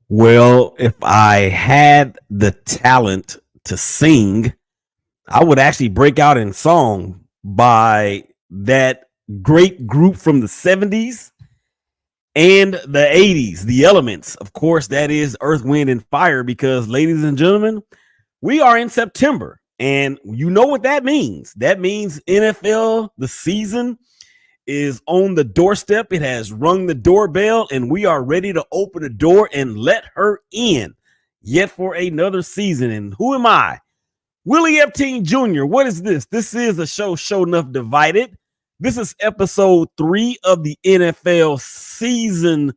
Well, if I had the talent to sing, I would actually break out in song by that great group from the 70s and the 80s, the Elements. Of course, that is Earth, Wind, and Fire, because, ladies and gentlemen, we are in September. And you know what that means. That means NFL, the season is on the doorstep. It has rung the doorbell, and we are ready to open the door and let her in yet for another season. And who am I? Willie Ep.3 Jr. What is this? This is a Show Sho Nuff Divided. This is episode 3 of the NFL Season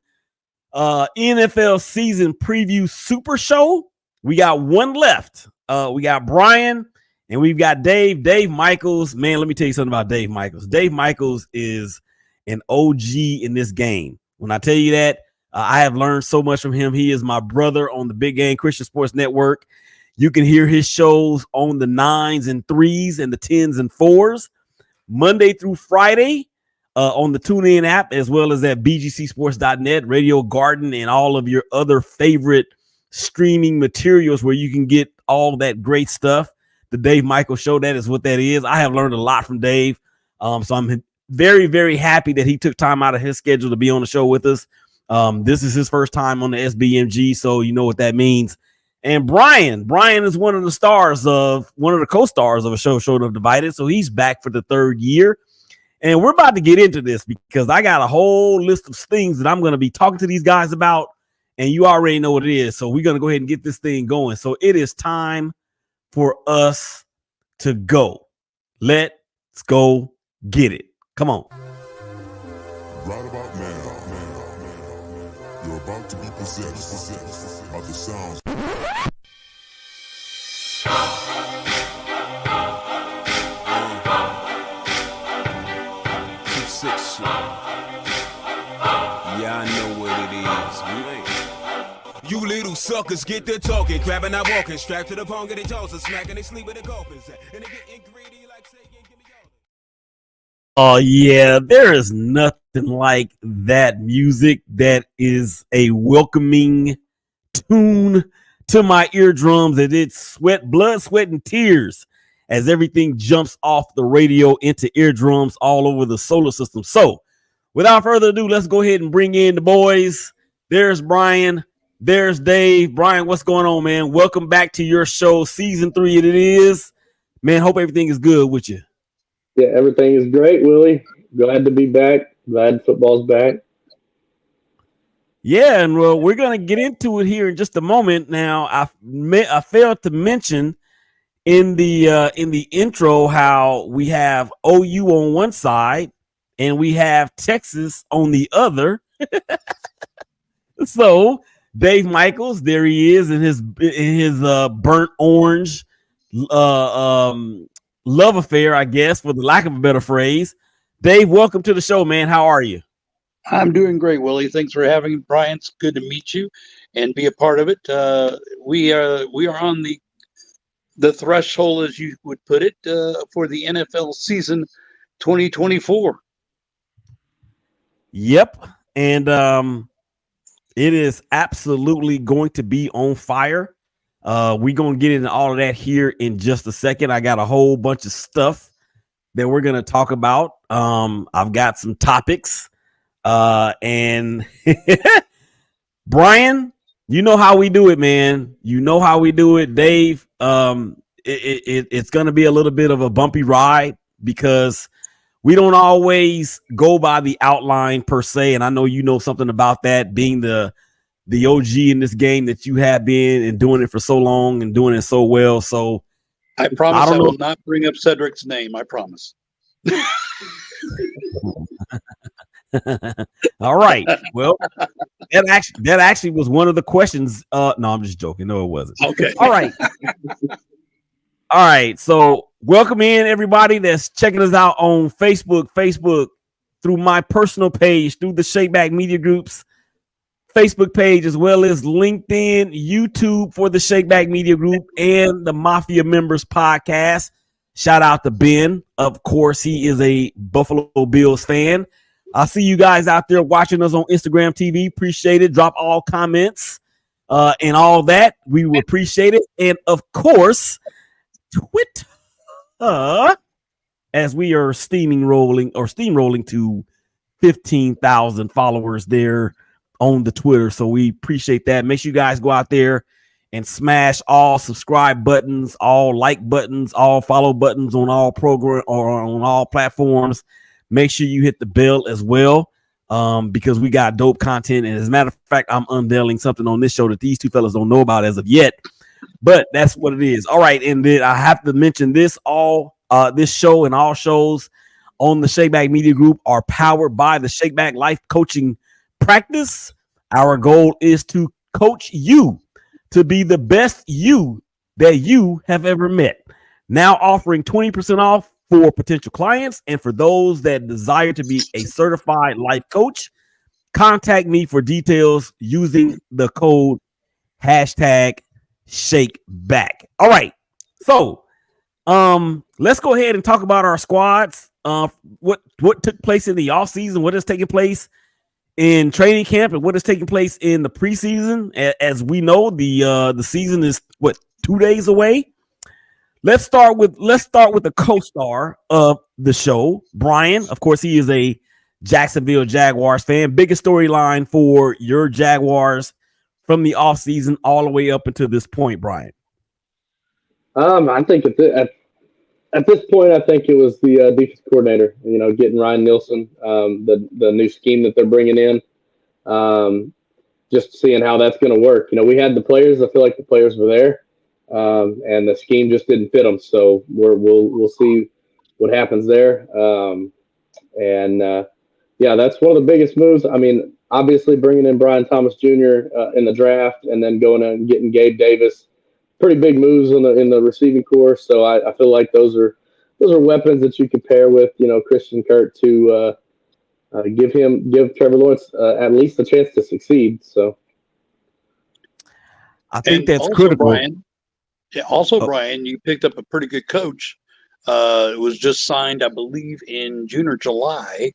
Preview SuperShow. We got one left. We got Brian and we've got Dave. Dave Michaels. Man, let me tell you something about Dave Michaels. Dave Michaels is an OG in this game. When I tell you that, I have learned so much from him. He is my brother on the Big Game Christian Sports Network. You can hear his shows on the 9s and 3s and the 10s and 4s, Monday through Friday, on the TuneIn app, as well as at bgcsports.net, Radio Garden, and all of your other favorite streaming materials where you can get all that great stuff. The Dave Michaels Show, that is what that is. I have learned a lot from Dave. So I'm very, very happy that he took time out of his schedule to be on the show with us. This is his first time on the SBMG, so you know what that means. And Brian is one of the co-stars of a Show Sho Nuff Divided. So he's back for the 3rd year. And we're about to get into this because I got a whole list of things that I'm going to be talking to these guys about. And you already know what it is. So we're going to go ahead and get this thing going. So it is time for us to go. Let's go get it. Come on. Right about now, you're about to be possessed by the sounds. Yeah, I know what it is. You little suckers get to talking, grabbing, not walking, strapped to the pong, getting jaws and smacking, they sleep with the coffins. And they getting greedy like saying, give me all. Oh, yeah, there is nothing like that music that is a welcoming tune to my eardrums, that it's blood, sweat, and tears as everything jumps off the radio into eardrums all over the solar system. So without further ado, let's go ahead and bring in the boys. There's Brian. There's Dave. Brian, what's going on, man? Welcome back to your show, season 3. It is, man. Hope everything is good with you. Yeah, everything is great, Willie. Glad to be back. Glad football's back. Yeah, and well, we're gonna get into it here in just a moment. Now, I failed to mention in the intro how we have OU on one side and we have Texas on the other. So Dave Michaels, there he is in his burnt orange love affair, I guess, for the lack of a better phrase. Dave, welcome to the show, man. How are you? I'm doing great, Willie. Thanks for having me, Brian. It's good to meet you and be a part of it. We are on the threshold, as you would put it, for the NFL season 2024. Yep, and it is absolutely going to be on fire. We're going to get into all of that here in just a second. I got a whole bunch of stuff that we're going to talk about. I've got some topics. And Brian, you know how we do it, man. You know how we do it, Dave. It's going to be a little bit of a bumpy ride because we don't always go by the outline per se. And I know you know something about that, being the OG in this game that you have been and doing it for so long and doing it so well. So I promise I will not bring up Cedric's name. I promise. All right. Well, that actually was one of the questions. No, I'm just joking. No, it wasn't. Okay. All right. All right. So welcome in everybody that's checking us out on Facebook, through my personal page, through the ShakeBack Media Group's Facebook page, as well as LinkedIn, YouTube for the ShakeBack Media Group, and the Mafia Members Podcast. Shout out to Ben. Of course, he is a Buffalo Bills fan. I see you guys out there watching us on Instagram TV. Appreciate it. Drop all comments. and all that. We will appreciate it. And of course, Twitter, as we are steamrolling to 15,000 followers there on the Twitter. So we appreciate that. Make sure you guys go out there and smash all subscribe buttons, all like buttons, all follow buttons on all program or on all platforms. Make sure you hit the bell as well, because we got dope content. And as a matter of fact, I'm unveiling something on this show that these two fellas don't know about as of yet, but that's what it is. All right. And then I have to mention this this show and all shows on the ShakeBack Media Group are powered by the ShakeBack Life Coaching Practice. Our goal is to coach you to be the best you that you have ever met. Now offering 20% off for potential clients. And for those that desire to be a certified life coach, contact me for details using the code #ShakeBack. All right. So let's go ahead and talk about our squads. What took place in the offseason, what is taking place in training camp, and what is taking place in the preseason. As we know, the season is 2 days away. Let's start with the co-star of the show, Brian. Of course, he is a Jacksonville Jaguars fan. Biggest storyline for your Jaguars from the offseason all the way up until this point, Brian. I think at this point, I think it was the defense coordinator. Getting Ryan Nielsen, the new scheme that they're bringing in, just seeing how that's going to work. We had the players. I feel like the players were there, and the scheme just didn't fit them. So we'll see what happens there. Yeah, that's one of the biggest moves. I mean, obviously bringing in Brian Thomas Jr. In the draft, and then going and getting Gabe Davis. Pretty big moves in the receiving corps. So I feel like those are weapons that you can pair with, Christian Kirk to give Trevor Lawrence at least a chance to succeed. So I think that's critical. Brian, you picked up a pretty good coach. It was just signed, I believe, in June or July.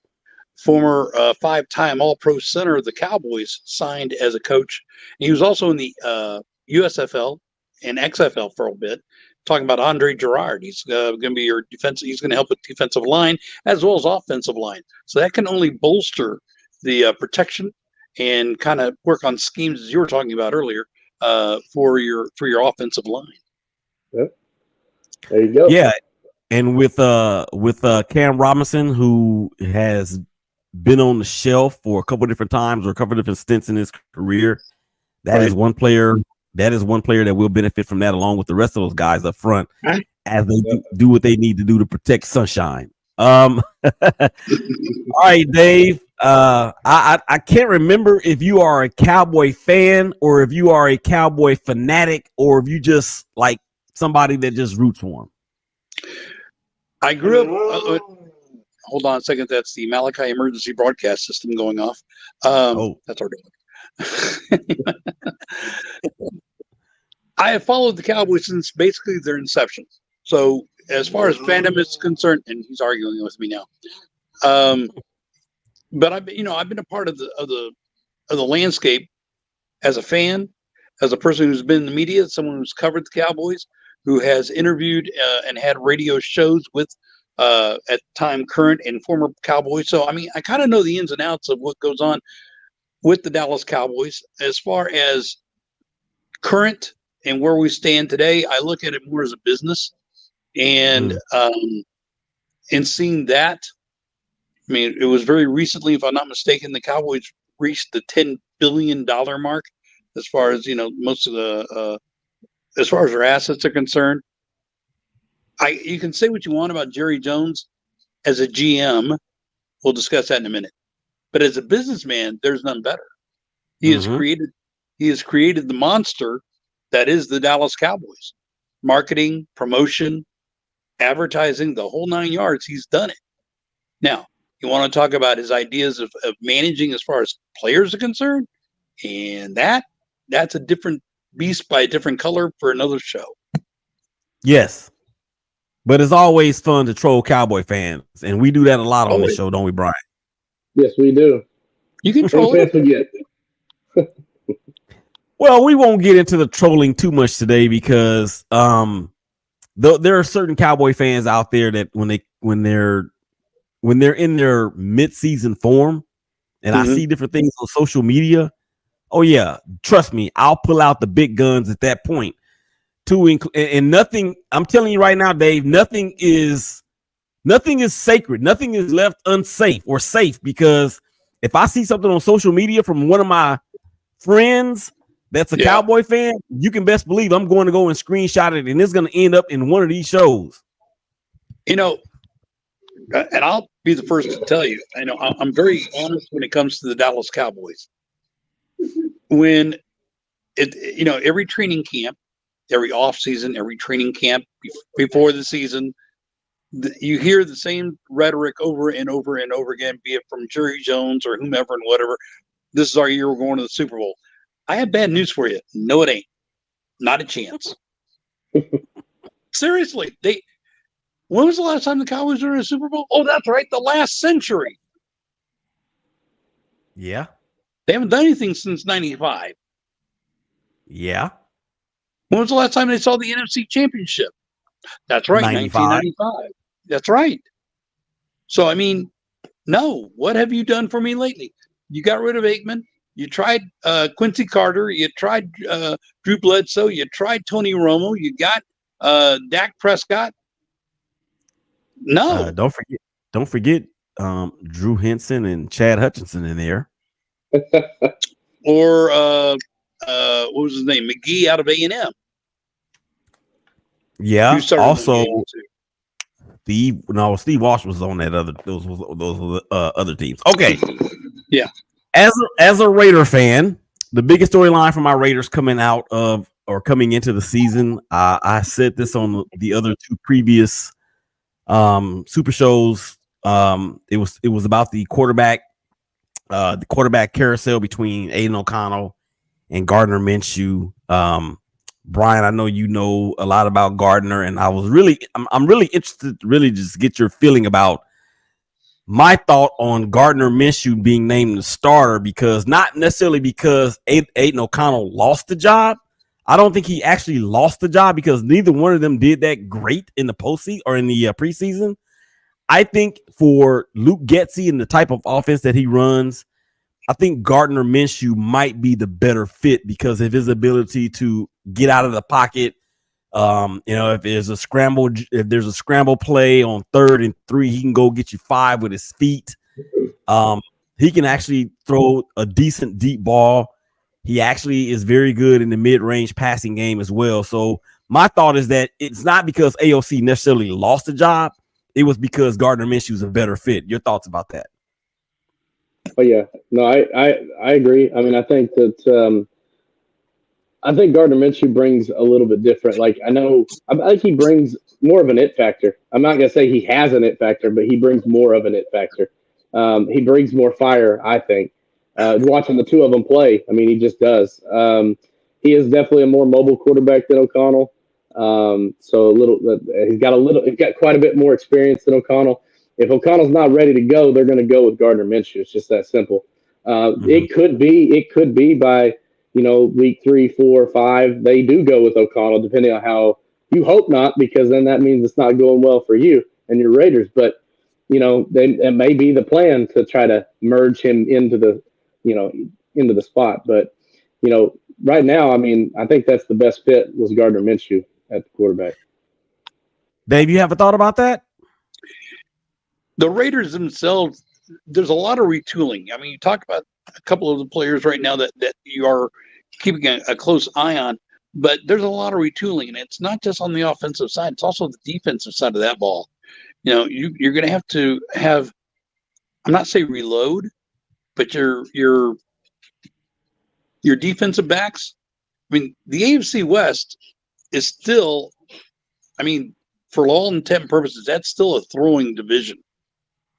Former 5-time All-Pro center of the Cowboys signed as a coach. He was also in the USFL and XFL for a bit. Talking about Andre Gerard, he's going to be your defense. He's going to help with defensive line as well as offensive line. So that can only bolster the protection and kind of work on schemes as you were talking about earlier for your offensive line. Yep. There you go. Yeah, and with Cam Robinson, who has been on the shelf for a couple different times or a couple different stints in his career, that is one player. That is one player that will benefit from that, along with the rest of those guys up front, as they do what they need to do to protect Sunshine. All right, Dave. I can't remember if you are a Cowboy fan or if you are a Cowboy fanatic or if you just like somebody that just roots for him. I grew up. Hold on a second. That's the Malachi emergency broadcast system going off. That's our dog. I have followed the Cowboys since basically their inception. So as far as fandom is concerned, and he's arguing with me now, but I've been a part of the landscape as a fan, as a person who's been in the media, someone who's covered the Cowboys, who has interviewed and had radio shows with at the time current and former Cowboys. So I mean, I kind of know the ins and outs of what goes on with the Dallas Cowboys. As far as current and where we stand today, I look at it more as a business, and seeing that, I mean, it was very recently, if I'm not mistaken, the Cowboys reached the $10 billion mark as far as most of the as far as their assets are concerned. You can say what you want about Jerry Jones as a GM. We'll discuss that in a minute. But as a businessman, there's none better. He has created the monster that is the Dallas Cowboys. Marketing, promotion, advertising, the whole 9 yards, he's done it. Now, you want to talk about his ideas of managing as far as players are concerned, and that's a different beast by a different color for another show. Yes. But it's always fun to troll Cowboy fans, and we do that a lot on this show, don't we, Brian? Yes, we do. You can troll it. Well, we won't get into the trolling too much today because there are certain Cowboy fans out there that when they're in their mid-season form, and I see different things on social media. Oh yeah, trust me, I'll pull out the big guns at that point. And nothing. I'm telling you right now, Dave. Nothing is sacred. Nothing is left unsafe or safe, because if I see something on social media from one of my friends that's a Cowboy fan, you can best believe I'm going to go and screenshot it, and it's going to end up in one of these shows. You know, and I'll be the first to tell you, I know I'm very honest when it comes to the Dallas Cowboys. When every training camp, every off season, every training camp before the season, you hear the same rhetoric over and over and over again, be it from Jerry Jones or whomever and whatever. This is our year. We're going to the Super Bowl. I have bad news for you. No, it ain't. Not a chance. Seriously. When was the last time the Cowboys were in a Super Bowl? Oh, that's right. The last century. Yeah. They haven't done anything since 95. Yeah. When was the last time they saw the NFC Championship? That's right. 1995. That's right. So, I mean, no. What have you done for me lately? You got rid of Aikman. You tried Quincy Carter. You tried Drew Bledsoe. You tried Tony Romo. You got Dak Prescott. No. Don't forget Drew Henson and Chad Hutchinson in there. Or what was his name? McGee out of A&M. Yeah. Also, Steve Walsh was on those other teams. Okay. Yeah. As a Raider fan, the biggest storyline for my Raiders coming into the season, I said this on the other two previous super shows. It was about the quarterback carousel between Aiden O'Connell and Gardner Minshew. Brian, I know you know a lot about Gardner, and I'm really interested to really just get your feeling about my thought on Gardner Minshew being named the starter, because not necessarily because Aiden O'Connell lost the job. I don't think he actually lost the job, because neither one of them did that great in the postseason or in the preseason. I think for Luke Getsy and the type of offense that he runs, I think Gardner Minshew might be the better fit because of his ability to get out of the pocket. If there's a scramble play on 3rd and 3, he can go get you 5 with his feet. He can actually throw a decent deep ball. He actually is very good in the mid-range passing game as well. So my thought is that it's not because AOC necessarily lost the job. It was because Gardner Minshew is a better fit. Your thoughts about that? Oh yeah, no, I agree. I mean, I think that I think Gardner Minshew brings a little bit different. Like I think he brings more of an it factor. I'm not gonna say he has an it factor, but he brings more of an it factor. He brings more fire, I think. Watching the two of them play, I mean, he just does. He is definitely a more mobile quarterback than O'Connell. He's got quite a bit more experience than O'Connell. If O'Connell's not ready to go, they're going to go with Gardner Minshew. It's just that simple. It could be by week 3, 4, 5, they do go with O'Connell, depending on how. You hope not, because then that means it's not going well for you and your Raiders. But it may be the plan to try to merge him into the spot. But right now, I mean, I think that's the best fit was Gardner Minshew at the quarterback. Dave, you have a thought about that? The Raiders themselves, there's a lot of retooling. I mean, you talk about a couple of the players right now that you are keeping a close eye on, but there's a lot of retooling, and it's not just on the offensive side; it's also the defensive side of that ball. You're going to have, I'm not saying reload, but your defensive backs. I mean, the AFC West is still, I mean, for all intent and purposes, that's still a throwing division.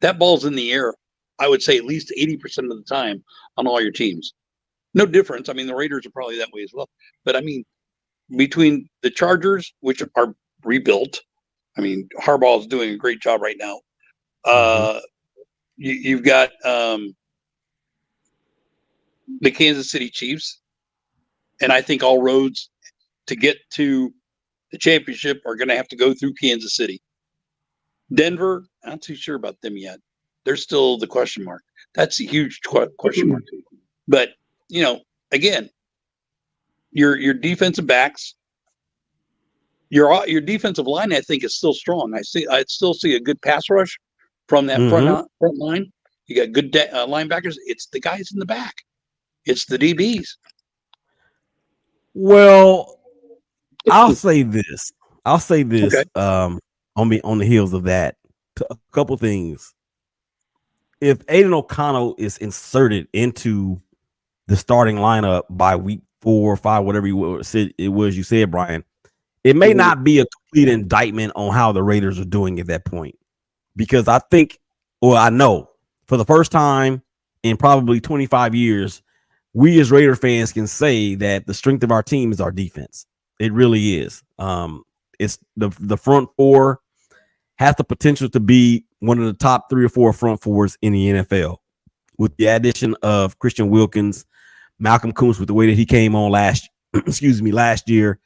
That ball's in the air, I would say, at least 80% of the time on all your teams. No difference. I mean, the Raiders are probably that way as well. But, I mean, between the Chargers, which are rebuilt, I mean, Harbaugh is doing a great job right now. You've got the Kansas City Chiefs. And I think all roads to get to the championship are going to have to go through Kansas City. Denver, I'm not too sure about them yet. They're still the question mark. That's a huge question mark. But, again, your defensive backs, your defensive line, I think, is still strong. I still see a good pass rush from that front line. You got good linebackers. It's the guys in the back. It's the DBs. Well, I'll say this. Okay. On the heels of that, a couple things. If Aiden O'Connell is inserted into the starting lineup by week 4 or 5, whatever you said, Brian, it may not be a complete indictment on how the Raiders are doing at that point. Because I think, or I know, for the first time in probably 25 years, we as Raider fans can say that the strength of our team is our defense. It really is. It's the front four has the potential to be one of the top 3 or 4 front fours in the NFL. With the addition of Christian Wilkins, Malcolm Koonce with the way that he came on last year,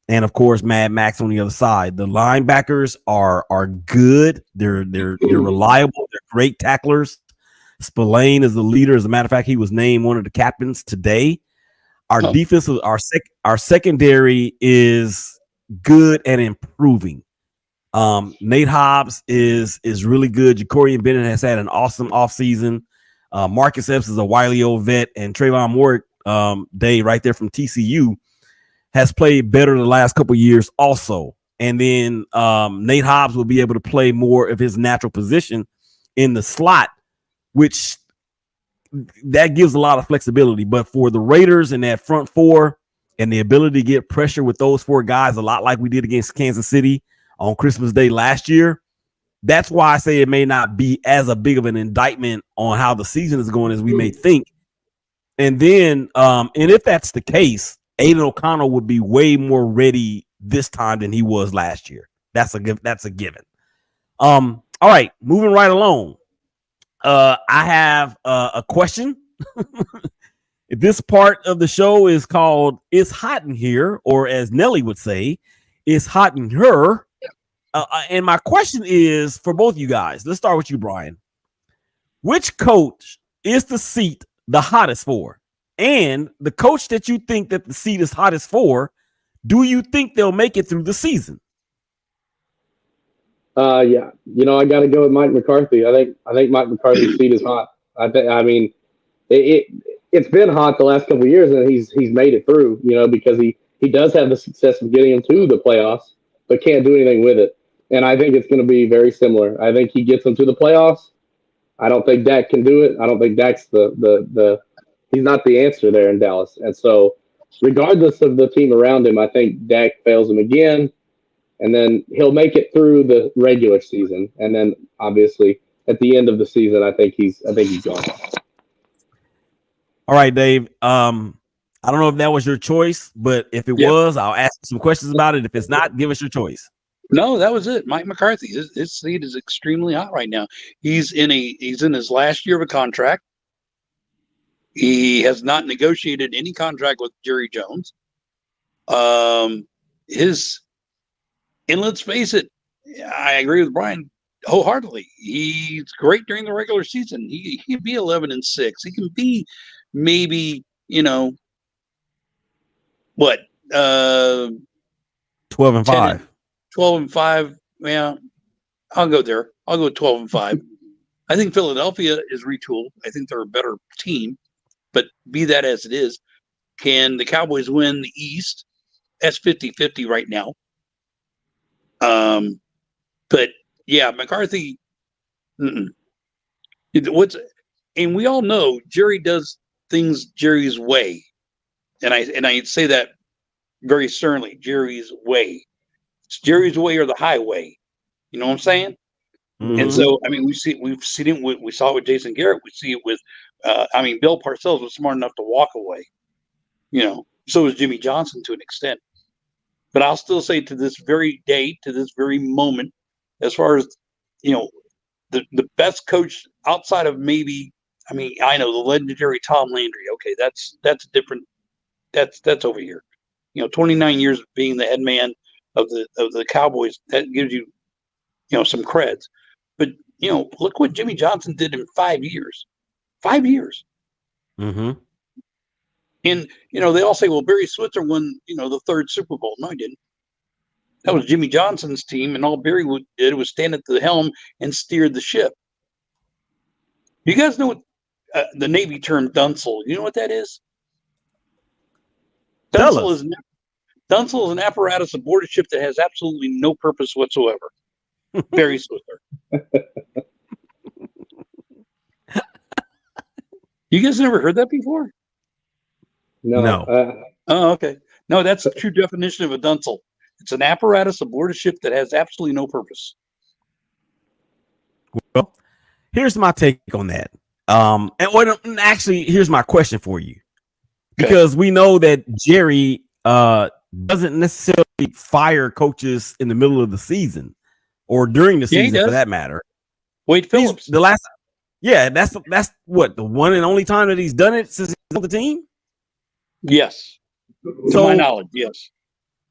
and of course Mad Max on the other side. The linebackers are good. They're reliable. They're great tacklers. Spillane is the leader. As a matter of fact, he was named one of the captains today. Our defense, our secondary is good and improving. Nate Hobbs is really good. Jacorian Bennett has had an awesome offseason. Marcus Epps is a wily old vet, and Trayvon Moore, Day right there from TCU, has played better the last couple of years also. And then Nate Hobbs will be able to play more of his natural position in the slot, which that gives a lot of flexibility. But for the Raiders and that front four and the ability to get pressure with those 4 guys, a lot like we did against Kansas City on Christmas Day last year, that's why I say it may not be as a big of an indictment on how the season is going as we may think. And then, and if that's the case, Aiden O'Connell would be way more ready this time than he was last year. That's a given. All right, moving right along. I have a question. This part of the show is called "It's Hot in Here," or as Nelly would say, "It's hot in her." And my question is for both you guys. Let's start with you, Brian. Which coach is the seat the hottest for? And the coach that you think that the seat is hottest for, do you think they'll make it through the season? Yeah, I got to go with Mike McCarthy. I think Mike McCarthy's seat is hot. It's been hot the last couple of years, and he's made it through. Because he does have the success of getting him to the playoffs, but can't do anything with it. And I think it's going to be very similar. I think he gets them to the playoffs. I don't think Dak can do it. I don't think Dak's he's not the answer there in Dallas. And so, regardless of the team around him, I think Dak fails him again. And then he'll make it through the regular season, and then obviously at the end of the season, I think he's gone. All right, Dave. I don't know if that was your choice, but if it was, I'll ask some questions about it. If it's not, give us your choice. No, that was it. Mike McCarthy. His seat is extremely hot right now. He's in his last year of a contract. He has not negotiated any contract with Jerry Jones. And let's face it, I agree with Brian wholeheartedly. He's great during the regular season. He can be 11-6. He can be maybe, 12-5. 12-5. Yeah, I'll go there. I'll go 12-5. I think Philadelphia is retooled. I think they're a better team, but be that as it is, can the Cowboys win the East? That's 50-50 right now. But yeah, McCarthy. And we all know Jerry does things Jerry's way, and I say that very sternly. Jerry's way. It's Jerry's way or the highway. You know what I'm saying? Mm-hmm. And so, we've seen it. We saw it with Jason Garrett. We see it with, Bill Parcells was smart enough to walk away. So was Jimmy Johnson to an extent. But I'll still say to this very day, to this very moment, as far as, the best coach outside of maybe, I know the legendary Tom Landry. Okay, that's a different that's over here. 29 years of being the head man of the Cowboys, that gives you, some creds. But, look what Jimmy Johnson did in 5 years. 5 years. Mm-hmm. And, they all say, well, Barry Switzer won, the third Super Bowl. No, he didn't. That was Jimmy Johnson's team, and all Barry did was stand at the helm and steer the ship. You guys know what the Navy term Dunsel? You know what that is? Dunsel is an apparatus aboard a ship that has absolutely no purpose whatsoever. Barry Switzer. You guys never heard that before? No. Oh, okay. No, that's the true definition of a Dunsel. It's an apparatus aboard a ship that has absolutely no purpose. Well, here's my take on that. Actually, here's my question for you. Because we know that Jerry doesn't necessarily fire coaches in the middle of the season or during the season for that matter. Wade Phillips. That's what, the one and only time that he's done it since he's on the team? Yes. To my knowledge, yes.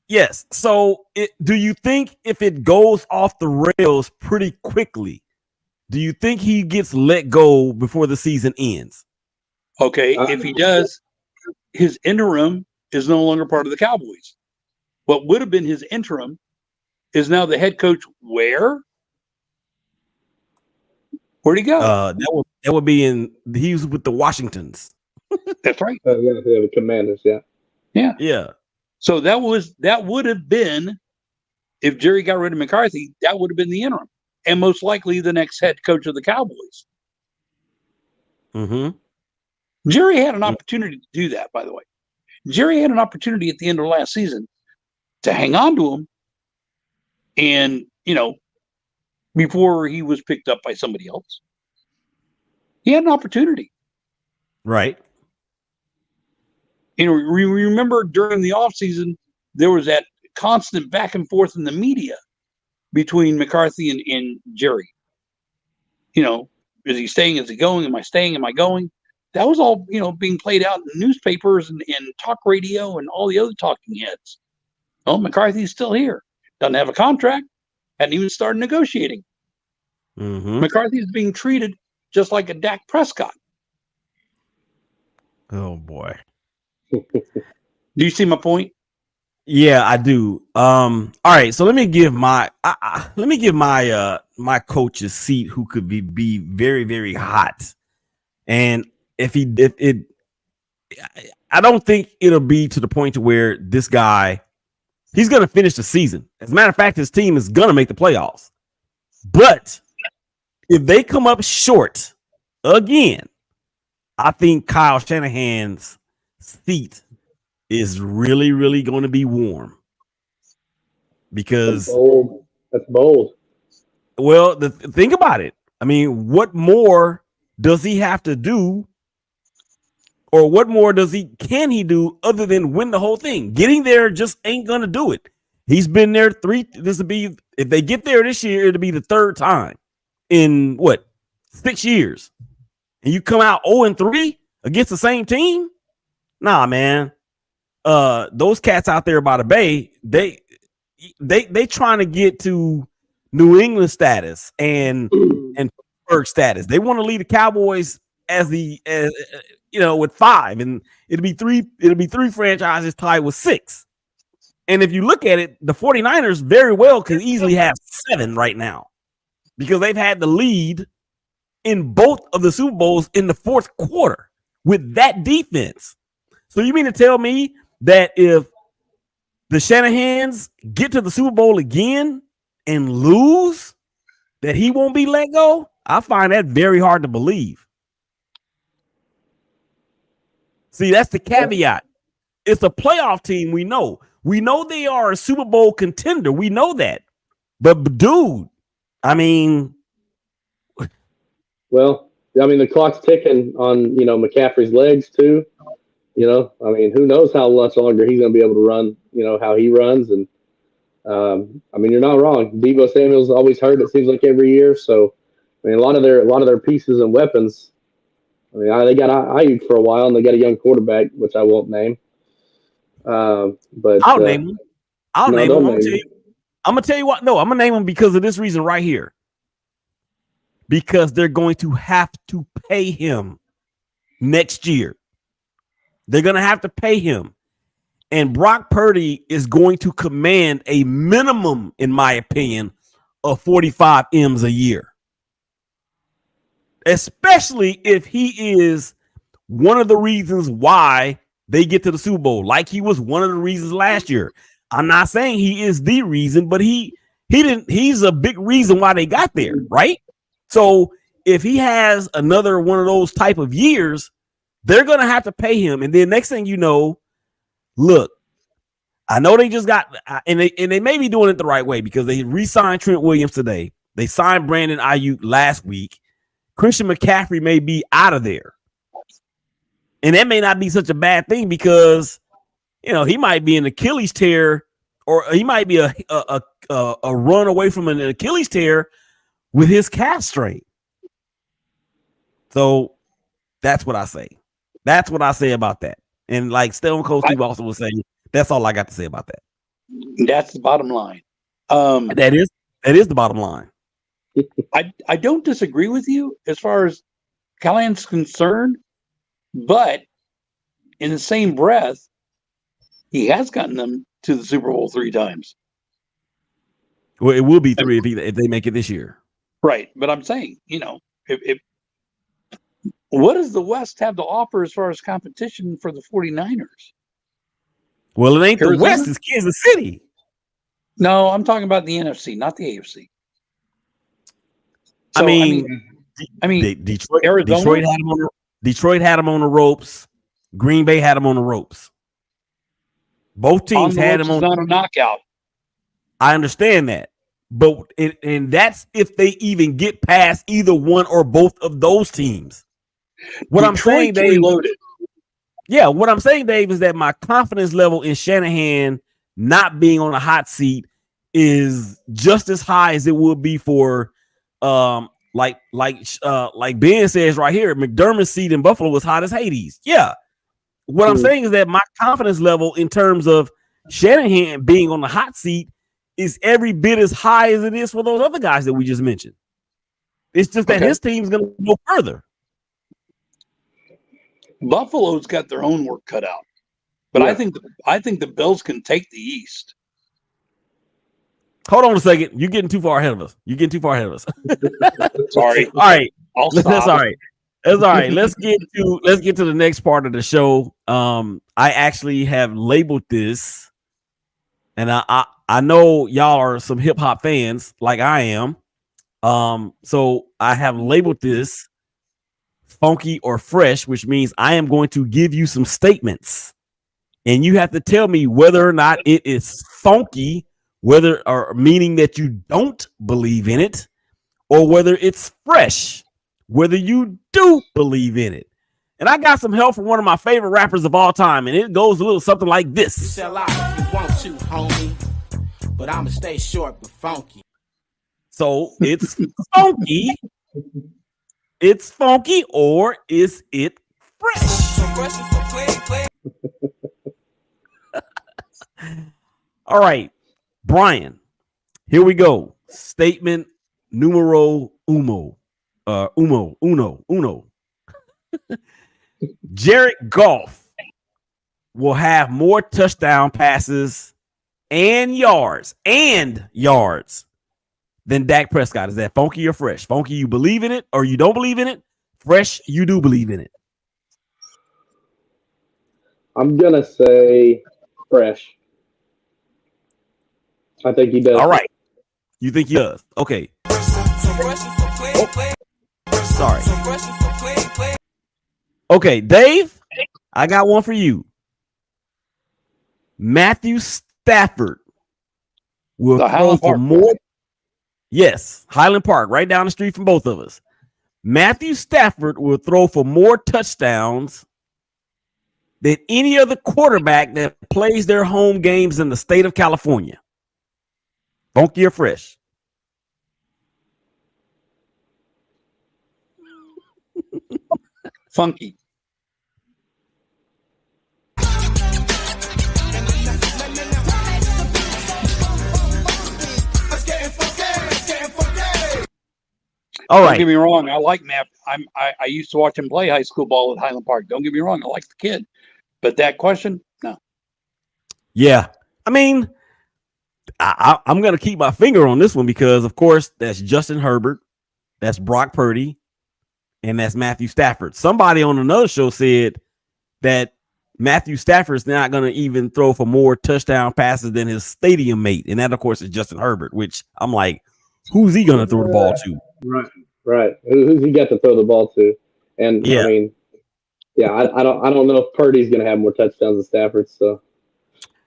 Yes. So do you think if it goes off the rails pretty quickly, do you think he gets let go before the season ends? Okay. If he does, his interim is no longer part of the Cowboys. What would have been his interim is now the head coach. Where'd he go? That would be he was with the Washingtons. That's right. The Commanders. Yeah. So that would have been, if Jerry got rid of McCarthy, that would have been the interim, and most likely the next head coach of the Cowboys. Mm-hmm. Jerry had an opportunity to do that, by the way. Jerry had an opportunity at the end of last season to hang on to him, and before he was picked up by somebody else, he had an opportunity. Right. Remember during the offseason, there was that constant back and forth in the media between McCarthy and Jerry. Is he staying? Is he going? Am I staying? Am I going? That was all, being played out in newspapers and talk radio and all the other talking heads. Well, McCarthy's still here. Doesn't have a contract. Hadn't even started negotiating. Mm-hmm. McCarthy is being treated just like a Dak Prescott. Oh, boy. Do you see my point? Yeah, I do. All right, so let me give my my coach's seat who could be very, very hot. And I don't think it'll be to the point to where this guy, he's going to finish the season. As a matter of fact, his team is going to make the playoffs. But if they come up short again, I think Kyle Shanahan's seat is really, really going to be warm. Because that's bold. Well, think about it. I mean, what more does he have to do, or what more can he do other than win the whole thing? Getting there just ain't gonna do it. He's been there if they get there this year, it'll be the third time in 6 years. And you come out 0-3 against the same team? Nah, man. Those cats out there by the bay, they trying to get to New England status and Pittsburgh status. They want to lead the Cowboys as with 5, and it'll be three franchises tied with 6. And if you look at it, the 49ers very well could easily have 7 right now because they've had the lead in both of the Super Bowls in the fourth quarter with that defense. So you mean to tell me that if the Shanahans get to the Super Bowl again and lose, that he won't be let go? I find that very hard to believe. See, that's the caveat. It's a playoff team, we know. We know they are a Super Bowl contender. We know that. But, dude, I mean... Well, the clock's ticking on, McCaffrey's legs, too. Who knows how much longer he's going to be able to run, how he runs. And, you're not wrong. Deebo Samuel's always hurt, it seems like, every year. So, a lot of their pieces and weapons, they got Ayuk for a while, and they got a young quarterback, which I won't name. But I'll name them. I'll no, name don't them. name I'm gonna tell you what. No, I'm gonna name them because of this reason right here. Because they're going to have to pay him next year. They're gonna have to pay him. And Brock Purdy is going to command a minimum, in my opinion, of 45 M's a year. Especially if he is one of the reasons why they get to the Super Bowl, like he was one of the reasons last year. I'm not saying he is the reason, but he's a big reason why they got there, right? So if he has another one of those type of years, they're going to have to pay him. And then next thing you know, look, I know they just got, and they may be doing it the right way because they re-signed Trent Williams today. They signed Brandon Ayuk last week. Christian McCaffrey may be out of there. And that may not be such a bad thing because, you know, he might be an Achilles tear, or he might be a run away from an Achilles tear with his calf strain. So that's what I say. That's what I say about that. And like Stone Cold Steve also was saying, that's all I got to say about that. That's the bottom line. That is the bottom line. I don't disagree with you as far as Callahan's concerned, but in the same breath, he has gotten them to the Super Bowl 3 times. Well, it will be 3 if they make it this year. Right. But I'm saying, you know, if what does the West have to offer as far as competition for the 49ers? Well, it ain't Arizona? The West, it's Kansas City. No, I'm talking about the NFC, not the AFC. So, I mean, Detroit Arizona? Detroit had him on the ropes. Green Bay had him on the ropes. Both teams had him on not a knockout. I understand that. But and that's if they even get past either one or both of those teams. What I'm saying, Dave, reloaded. Yeah, what I'm saying, Dave, is that my confidence level in Shanahan not being on a hot seat is just as high as it would be for like Ben says right here, McDermott's seat in Buffalo was hot as Hades. Yeah. What I'm saying is that my confidence level in terms of Shanahan being on the hot seat is every bit as high as it is for those other guys that we just mentioned. It's just that his team's going to go further. Buffalo's got their own work cut out, but I think the Bills can take the East. Hold on a second. You're getting too far ahead of us. Sorry. All right. That's all right. That's all right. Let's get to the next part of the show. I actually have labeled this, and I know y'all are some hip hop fans like I am. So I have labeled this funky or fresh, which means I am going to give you some statements, and you have to tell me whether or not it is funky, or meaning that you don't believe in it, or whether it's fresh, whether you do believe in it. And I got some help from one of my favorite rappers of all time, and it goes a little something like this. You sell out if you want to, homie, but I'ma stay short but funky. So it's funky. It's funky, or is it fresh? All right, Brian, here we go. Statement numero uno. Uno. Jared Goff will have more touchdown passes and yards than Dak Prescott. Is that funky or fresh? Funky, you believe in it or you don't believe in it? Fresh, you do believe in it. I'm going to say fresh. I think he does. All right. You think he does? Okay. Sorry. Okay, Dave, I got one for you. Matthew Stafford will throw for more. Yes, Highland Park, right down the street from both of us. Matthew Stafford will throw for more touchdowns than any other quarterback that plays their home games in the state of California. Funky or fresh? Funky. All Don't right. get me wrong. I like Matt. I used to watch him play high school ball at Highland Park. Don't get me wrong. I like the kid. But that question, no. Yeah. I mean, I'm going to keep my finger on this one because, of course, that's Justin Herbert, that's Brock Purdy, and that's Matthew Stafford. Somebody on another show said that Matthew Stafford's not going to even throw for more touchdown passes than his stadium mate. And that, of course, is Justin Herbert, which I'm like, who's he going to throw the ball to? Right. Who's he got to throw the ball to? And Yeah. I mean, yeah, I don't know if Purdy's going to have more touchdowns than Stafford. So,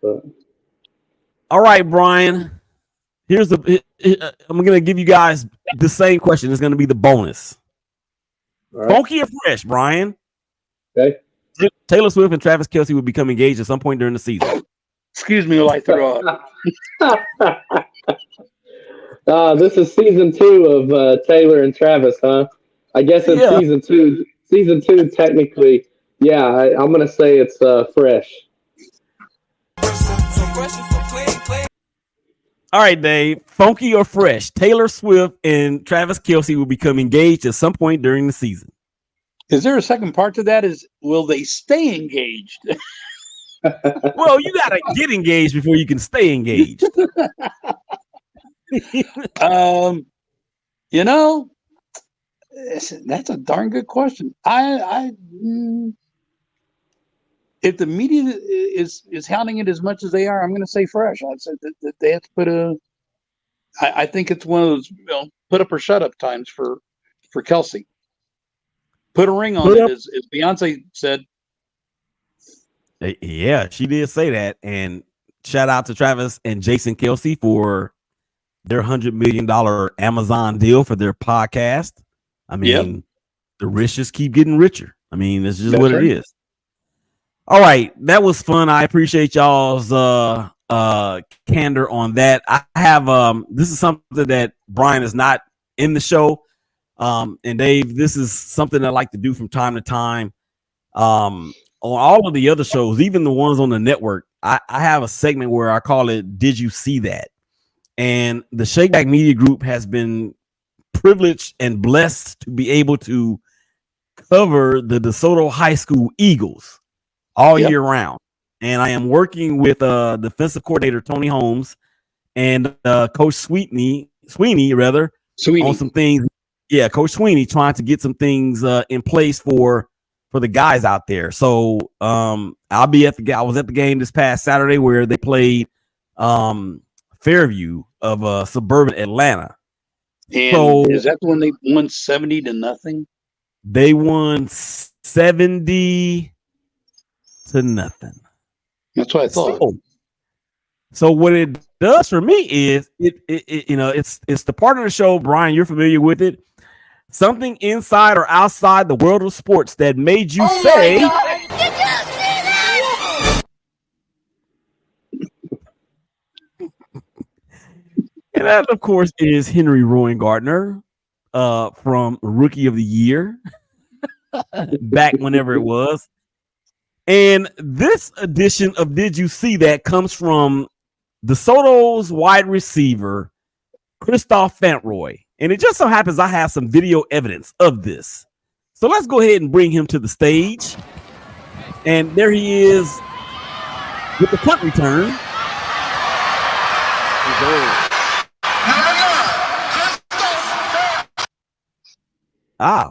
but. All right, Brian. I'm going to give you guys the same question. It's going to be the bonus. Right. Funky or fresh, Brian? Okay. Taylor Swift and Travis Kelce will become engaged at some point during the season. Excuse me while I throw up. This is season 2 of Taylor and Travis, huh? I guess it's season 2. Season 2, technically. Yeah, I'm going to say it's fresh. All right, Dave. Funky or fresh? Taylor Swift and Travis Kelce will become engaged at some point during the season. Is there a second part to that? Will they stay engaged? Well, you got to get engaged before you can stay engaged. You know, that's a darn good question. If the media is hounding it as much as they are, I'm going to say fresh. I'd say that they have to put I think it's one of those put up or shut up times for Kelce. Put a ring on it, as Beyonce said. Yeah, she did say that. And shout out to Travis and Jason Kelce for their $100 million Amazon deal for their podcast. I mean, the rich just keep getting richer. I mean, that's just what it is. All right, that was fun. I appreciate y'all's candor on that. I have this is something that Brian is not in the show. And Dave, this is something I like to do from time to time. On all of the other shows, even the ones on the network, I have a segment where I call it "Did You See That?" And the ShakeBack Media Group has been privileged and blessed to be able to cover the DeSoto High School Eagles all year round. And I am working with defensive coordinator Tony Holmes and Coach Sweeney on some things. Yeah, Coach Sweeney trying to get some things in place for the guys out there. So I was at the game this past Saturday where they played Fairview of suburban Atlanta. And so, is that when they won 70-0? They won 70-0. That's what I thought. So what it does for me is it's the part of the show, Brian, you're familiar with it. Something inside or outside the world of sports that made you say, and that, of course, is Henry Rowan-Gardner from Rookie of the Year back whenever it was. And this edition of Did You See That comes from DeSoto's wide receiver, Christoph Fantroy. And it just so happens I have some video evidence of this. So let's go ahead and bring him to the stage. And there he is with the punt return.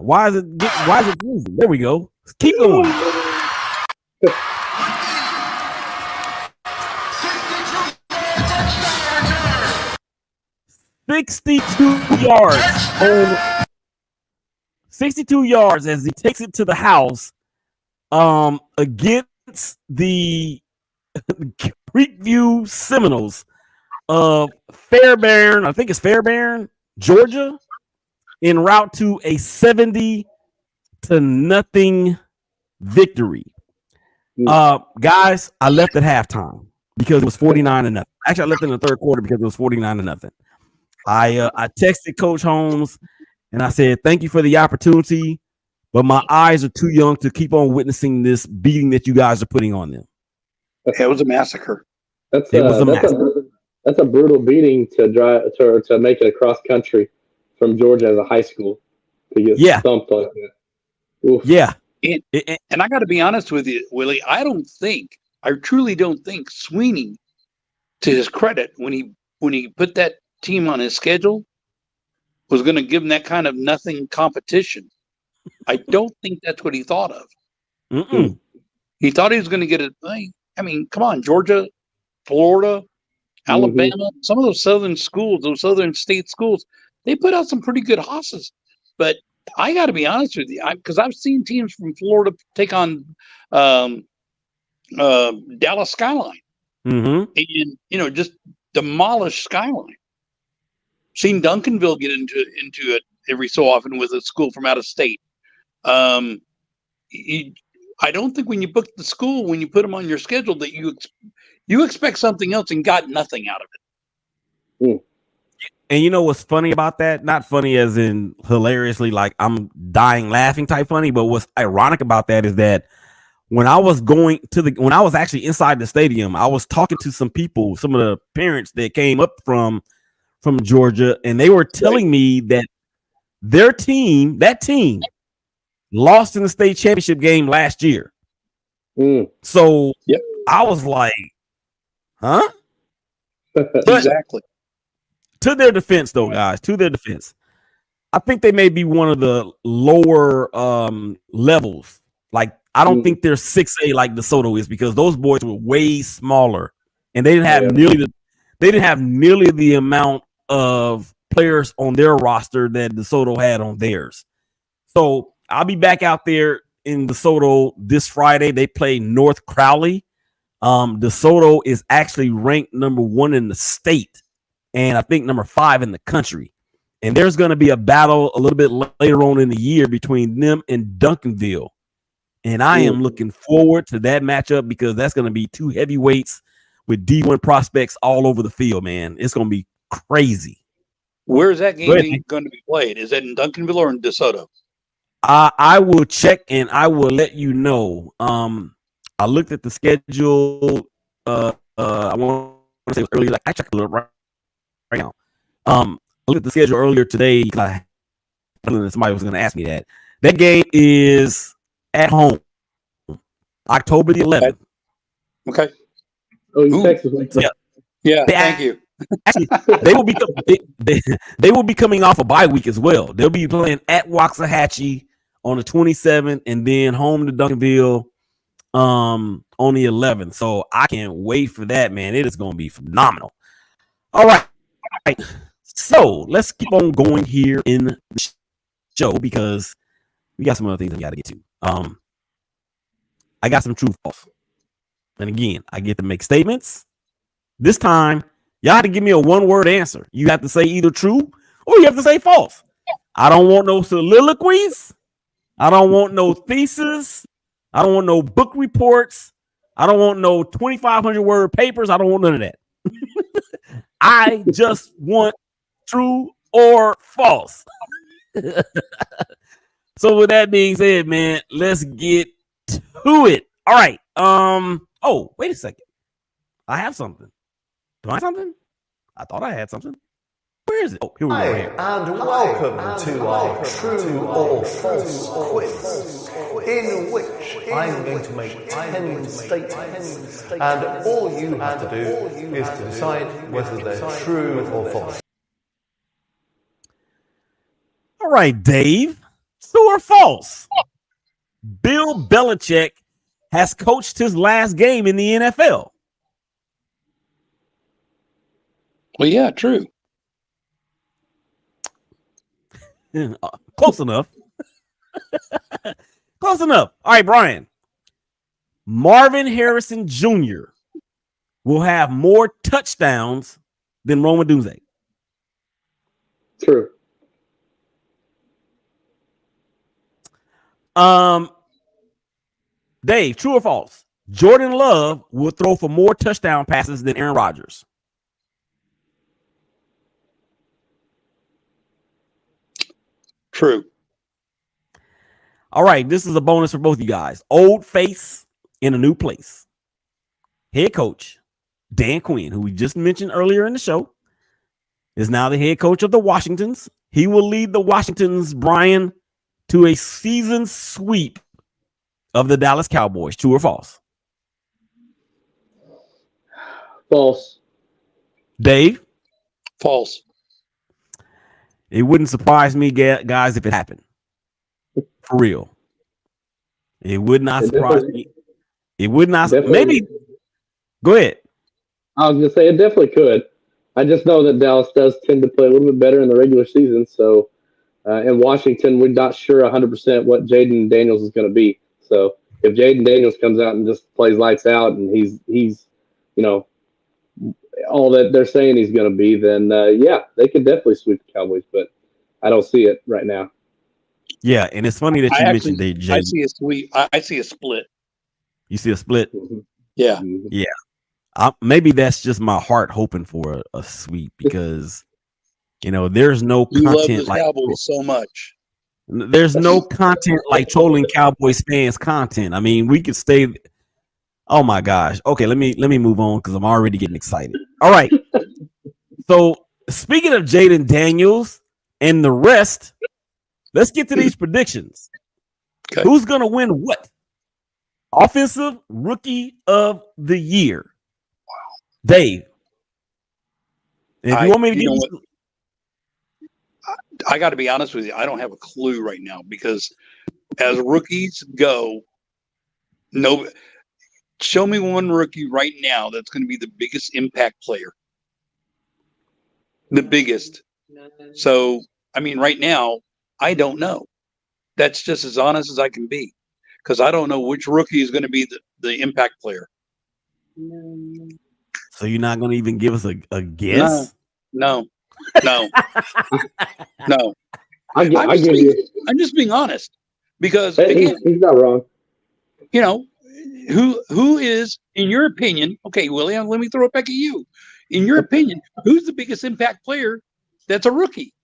Why is it moving? There we go. Keep going. 62 yards. 62 yards as he takes it to the house against the Creekview Seminoles of Fairbairn. I think it's Fairbairn, Georgia, en route to a 70-0 victory. Guys, I left at halftime because it was 49-0. Actually, I left in the third quarter because it was 49-0. I texted Coach Holmes and I said, thank you for the opportunity, but my eyes are too young to keep on witnessing this beating that you guys are putting on them. It was a massacre. That's a brutal beating to make it across country from Georgia as a high school to get thumped like that. Oof. Yeah. And I got to be honest with you, Willie. I truly don't think Sweeney, to his credit, when he put that team on his schedule, was going to give him that kind of nothing competition. I don't think that's what he thought of. Mm-mm. He thought he was going to get it. I mean, come on, Georgia, Florida, Alabama, some of those southern schools, those southern state schools, they put out some pretty good hosses. But I got to be honest with you, because I've seen teams from Florida take on Dallas Skyline, and just demolish Skyline. Seen Duncanville get into it every so often with a school from out of state. I don't think when you book the school, when you put them on your schedule, that you expect something else and got nothing out of it. And you know what's funny about that? Not funny as in hilariously, like I'm dying laughing type funny, but what's ironic about that is that when I was actually inside the stadium, I was talking to some people, some of the parents that came up from Georgia, and they were telling me that that team lost in the state championship game last year. So I was like, huh? Exactly. To their defense, though, guys, I think they may be one of the lower levels. Like, I don't think they're 6A like DeSoto is, because those boys were way smaller, and they didn't have nearly the amount of players on their roster that DeSoto had on theirs. So I'll be back out there in DeSoto this Friday. They play North Crowley. DeSoto is actually ranked number 1 in the state, and I think number 5 in the country. And there's going to be a battle a little bit later on in the year between them and Duncanville. And I am looking forward to that matchup, because that's going to be 2 heavyweights with D1 prospects all over the field, man. It's going to be crazy. Where's that game going to be played? Is it in Duncanville or in DeSoto? I will check and I will let you know. I looked at the schedule. I want to say earlier, like I checked it right now. I looked at the schedule earlier today. Somebody was going to ask me that. That game is at home, October the 11th. Okay. Oh, you Texas. Yeah. Thank you. Actually, they will be coming off a bye week as well. They'll be playing at Waxahachie on the 27th, and then home to Duncanville on the 11th. So I can't wait for that, man. It is going to be phenomenal. All right. So let's keep on going here in the show, because we got some other things we got to get to. I got some true false. And again, I get to make statements. This time, y'all have to give me a one-word answer. You have to say either true or you have to say false. I don't want no soliloquies. I don't want no thesis. I don't want no book reports. I don't want no 2,500-word papers. I don't want none of that. I just want true or false. So with that being said, man, let's get to it. All right. Oh, wait a second. I have something. Do I have something? I thought I had something. Where is it? Oh, here we go. Right here. And welcome to our true or false quiz, in which I'm going to make 10 statements, and all you have to do is to decide whether they're true or false. All right, Dave. True or false? Bill Belichick has coached his last game in the NFL. Well, yeah, true. Close enough. Close enough. All right, Brian. Marvin Harrison Jr. will have more touchdowns than Roman Dunze. True. Dave, true or false? Jordan Love will throw for more touchdown passes than Aaron Rodgers. True. All right, this is a bonus for both of you guys. Old face in a new place. Head coach Dan Quinn, who we just mentioned earlier in the show, is now the head coach of the Washingtons. he will lead the Washington's Brian to a season sweep of the Dallas Cowboys. True or false? False. Dave? False. It wouldn't surprise me, guys, if it happened. For real. It would not surprise me. It would not. Maybe. Go ahead. I was going to say it definitely could. I just know that Dallas does tend to play a little bit better in the regular season. So in Washington, we're not sure 100% what Jaden Daniels is going to be. So if Jaden Daniels comes out and just plays lights out and he's you know, all that they're saying he's going to be, then yeah, they could definitely sweep the Cowboys. But I don't see it right now. Yeah, and it's funny that you mentioned Jaden. I see a sweep. I see a split. You see a split? Yeah. Yeah. Maybe that's just my heart hoping for a sweep because, you know, there's no content like Cowboys so much. There's no content like trolling Cowboys fans content. I mean, we could stay. Oh my gosh. Okay, let me move on because I'm already getting excited. All right. So speaking of Jaden Daniels and the rest, let's get to these predictions. Okay. Who's gonna win what? Offensive Rookie of the Year. Wow. Dave. If you want me to get I got to be honest with you. I don't have a clue right now because as rookies go, show me one rookie right now that's going to be the biggest impact player. The biggest. So, I mean, right now, I don't know. That's just as honest as I can be because I don't know which rookie is going to be the impact player. So you're not going to even give us a guess? No. No. I'm just being honest because again, he's not wrong. You know, who is, in your opinion? Okay, Willie, let me throw it back at you. In your opinion, who's the biggest impact player that's a rookie?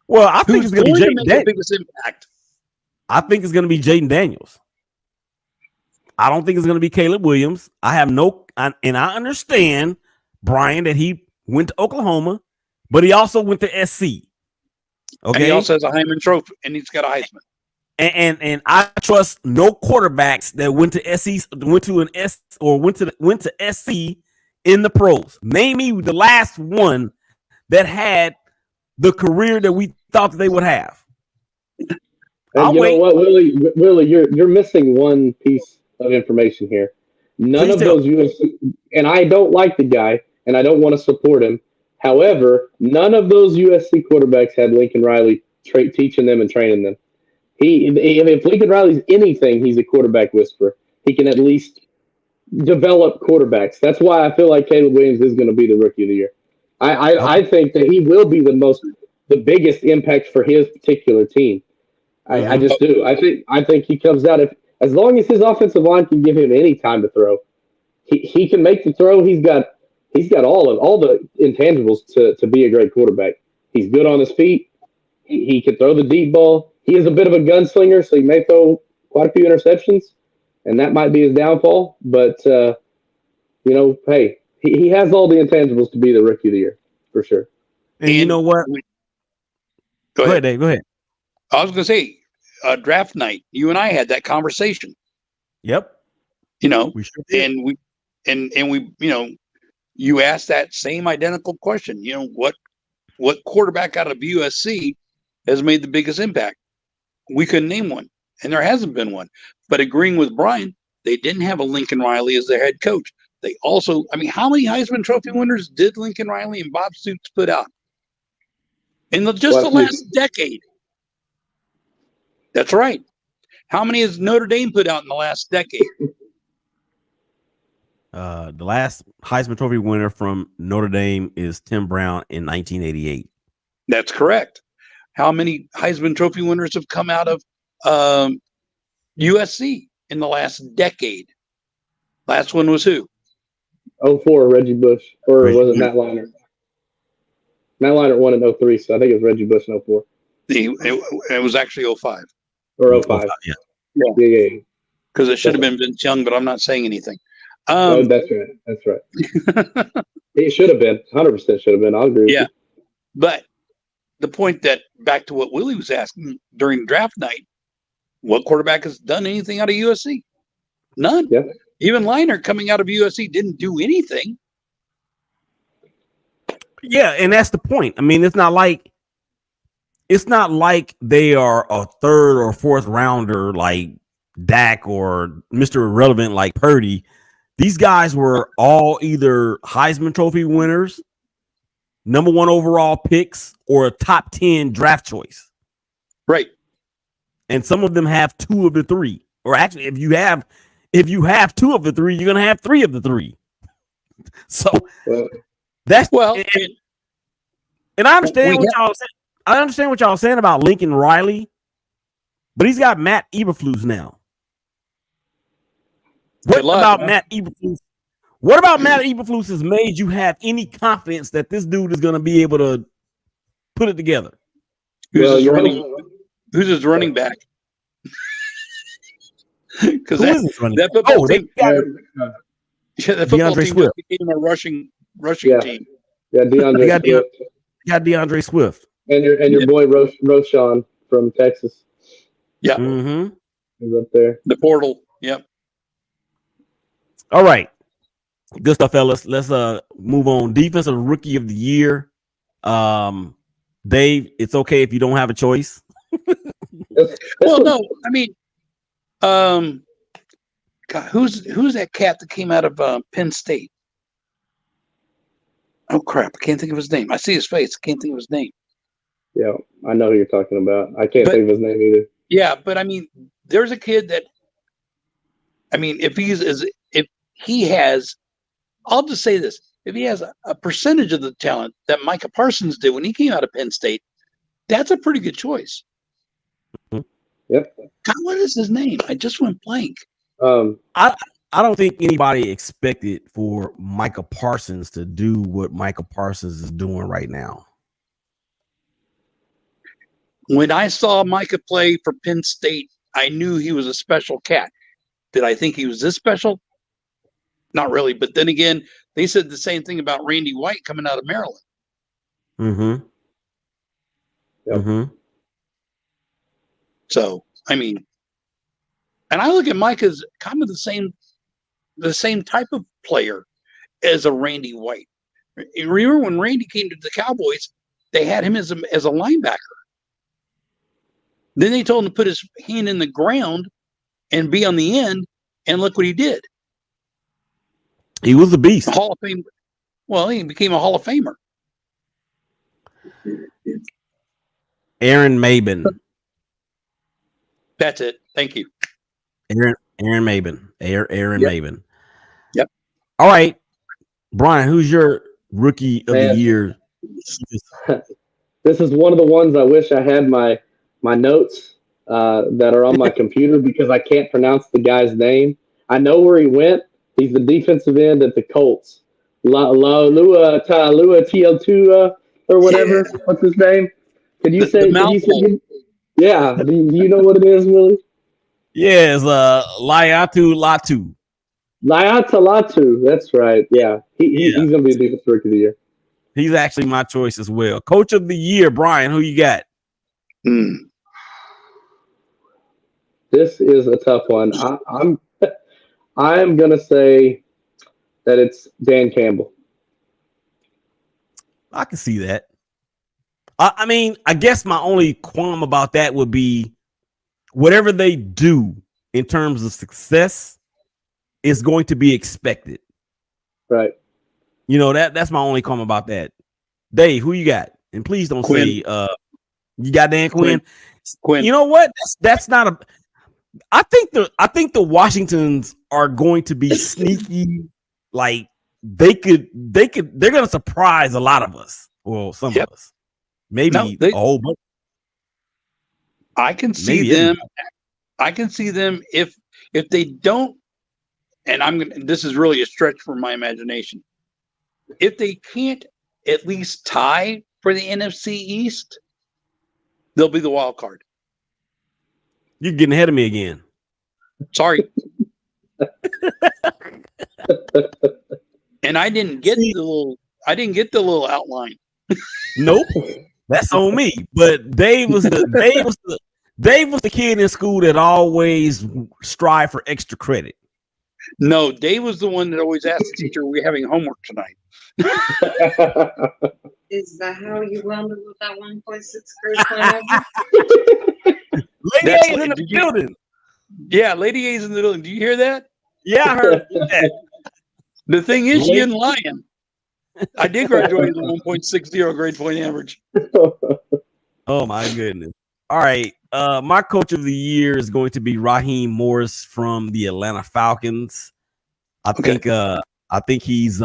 Well, I think it's going to be Jaden Daniels. Biggest impact. I think it's going to be Jaden Daniels. I don't think it's going to be Caleb Williams. And I understand, Brian, that he went to Oklahoma, but he also went to SC. Okay, and he also has a Heisman Trophy, and he's got a Heisman. And I trust no quarterbacks that went to SC, went to SC in the pros. Name me the last one that had the career that we thought that they would have. And you know what, Willie, you're missing one piece of information here. None of those USC, and I don't like the guy, and I don't want to support him. However, none of those USC quarterbacks had Lincoln Riley teaching them and training them. If Lincoln Riley's anything, he's a quarterback whisperer. He can at least develop quarterbacks. That's why I feel like Caleb Williams is going to be the Rookie of the Year. I think that he will be the biggest impact for his particular team. I just do. I think he comes out as long as his offensive line can give him any time to throw. He can make the throw. He's got all the intangibles to be a great quarterback. He's good on his feet. He can throw the deep ball. He is a bit of a gunslinger, so he may throw quite a few interceptions, and that might be his downfall. But hey, he has all the intangibles to be the Rookie of the Year for sure. And you know what? Go ahead, Dave. Go ahead. I was going to say, draft night. You and I had that conversation. Yep. We sure did. And we, you asked that same identical question. What quarterback out of USC has made the biggest impact? We couldn't name one, and there hasn't been one. But agreeing with Brian, they didn't have a Lincoln Riley as their head coach. They also, how many Heisman Trophy winners did Lincoln Riley and Bob Stoops put out in the last decade? That's right. How many has Notre Dame put out in the last decade? The last Heisman Trophy winner from Notre Dame is Tim Brown in 1988. That's correct. How many Heisman Trophy winners have come out of USC in the last decade? Last one was who? 04, Reggie Bush. Or was it Matt Leinart? Matt Leinart won in 03, so I think it was Reggie Bush in 04. It was actually 05. Or 05. Yeah. Because it should have been Vince Young, but I'm not saying anything. That's right. It should have been. 100% should have been. I'll agree with you. But the point that back to what Willie was asking during draft night, what quarterback has done anything out of USC? None. Yeah. Even Liner coming out of USC didn't do anything. Yeah, and that's the point. I mean, it's not like they are a third or fourth rounder like Dak or Mr. Irrelevant like Purdy. These guys were all either Heisman Trophy winners, number 1 overall picks, or a top 10 draft choice. Right. And some of them have 2 of the 3. Or actually, if you have 2 of the 3, you're gonna have 3 of the 3. So that's and I understand what y'all saying. I understand what y'all saying about Lincoln Riley, but he's got Matt Eberflus now. What about Matt Eberflus? What about Matt Eberflus has made you have any confidence that this dude is going to be able to put it together? Who's his running back? Because that football team, that football team Swift became a rushing team. Yeah, DeAndre Swift. Got DeAndre Swift and your boy Roshan from Texas. Yeah, he's up there. The portal. Yep. All right, good stuff, fellas. Let's move on. Defensive Rookie of the Year, Dave. It's okay if you don't have a choice. Well, no, I mean, God, who's that cat that came out of Penn State? Oh crap! I can't think of his name. I see his face. I can't think of his name. Yeah, I know who you're talking about. I can't think of his name either. Yeah, but I mean, there's a kid that, I mean, if he has, I'll just say this: if he has a percentage of the talent that Micah Parsons did when he came out of Penn State, that's a pretty good choice. Yep. God, what is his name? I just went blank. I don't think anybody expected for Micah Parsons to do what Micah Parsons is doing right now. When I saw Micah play for Penn State, I knew he was a special cat. Did I think he was this special? Not really. But then again, they said the same thing about Randy White coming out of Maryland. Yep. So, I mean, and I look at Mike as kind of the same type of player as a Randy White. Remember when Randy came to the Cowboys, they had him as a linebacker. Then they told him to put his hand in the ground and be on the end, and look what he did. He was a beast. Hall of Fame. Well, he became a Hall of Famer. Aaron Maben. That's it. Thank you. Aaron Maben. Aaron Maben. Yep. All right. Brian, who's your Rookie of the Year? This is one of the ones I wish I had my notes that are on my computer because I can't pronounce the guy's name. I know where he went. He's the defensive end at the Colts. Lua TL2 or whatever. Yeah. What's his name? Could you say? Yeah. Do you know what it is, Willie? Yeah, it's Laiatu Latu. Latu. That's right. Yeah. He's going to be the defensive rookie of the year. He's actually my choice as well. Coach of the year, Brian, who you got? This is a tough one. I'm going to say that it's Dan Campbell. I can see that. I mean, I guess my only qualm about that would be whatever they do in terms of success is going to be expected. Right. You know, that's my only comment about that. Dave, who you got? And please don't say you got Dan Quinn. You know what? That's not a I think the Washingtons are going to be sneaky. Like they're gonna surprise a lot of us. Well, some of us. Maybe a whole bunch. I can see them. I can see them if they don't, and this is really a stretch for my imagination. If they can't at least tie for the NFC East, they'll be the wild card. You're getting ahead of me again. Sorry. And I didn't get the little outline. Nope. That's on me. But Dave was the kid in school that always strive for extra credit. No, Dave was the one that always asked the teacher, "We're having homework tonight." Is that how you wound up with that 1.6 grade point average? Lady A is in the building. Yeah, Lady A's in the building. Do you hear that? Yeah, I heard that. The thing is, she isn't lying. I did graduate with a 1.60 grade point average. Oh my goodness. All right. My coach of the year is going to be Raheem Morris from the Atlanta Falcons. I think he's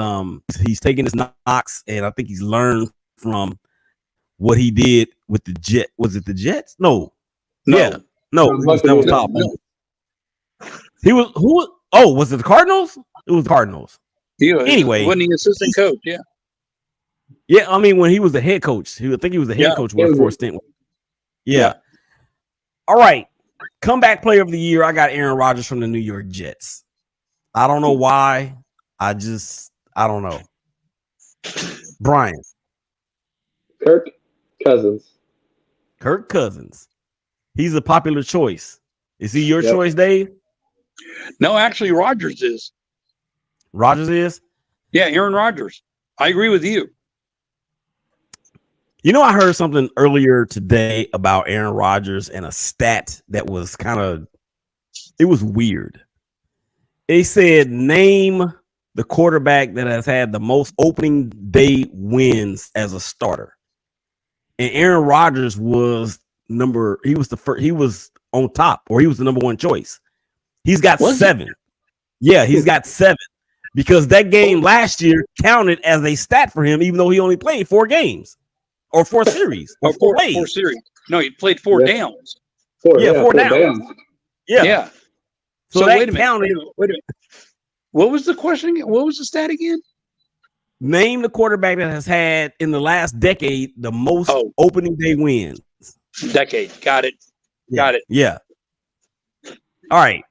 taking his knocks, and I think he's learned from what he did with the Jet. Was it the Jets? No. Yeah. No, that was top. He was who? Oh, was it the Cardinals? It was the Cardinals. Yeah. Anyway, when the assistant coach, yeah. Yeah, I mean when he was the head coach, I think he was the head coach for a stint. Yeah. All right. Comeback player of the year. I got Aaron Rodgers from the New York Jets. I don't know why. I don't know. Brian. Kirk Cousins. Kirk Cousins. He's a popular choice. Is he your choice, Dave? No, actually, Rodgers is. Rodgers is? Yeah, Aaron Rodgers. I agree with you. You know, I heard something earlier today about Aaron Rodgers and a stat that was it was weird. They said, name the quarterback that has had the most opening day wins as a starter. And Aaron Rodgers was he was on top, or he was the number one choice. He's got 7. Yeah, he's got 7 because that game last year counted as a stat for him, even though he only played 4 games or 4 series or 4 plays. 4 series. No, he played 4 downs. 4 downs. Yeah. So that wait a minute. What was the question again? What was the stat again? Name the quarterback that has had in the last decade the most opening day wins. Decade. Got it. Yeah. All right.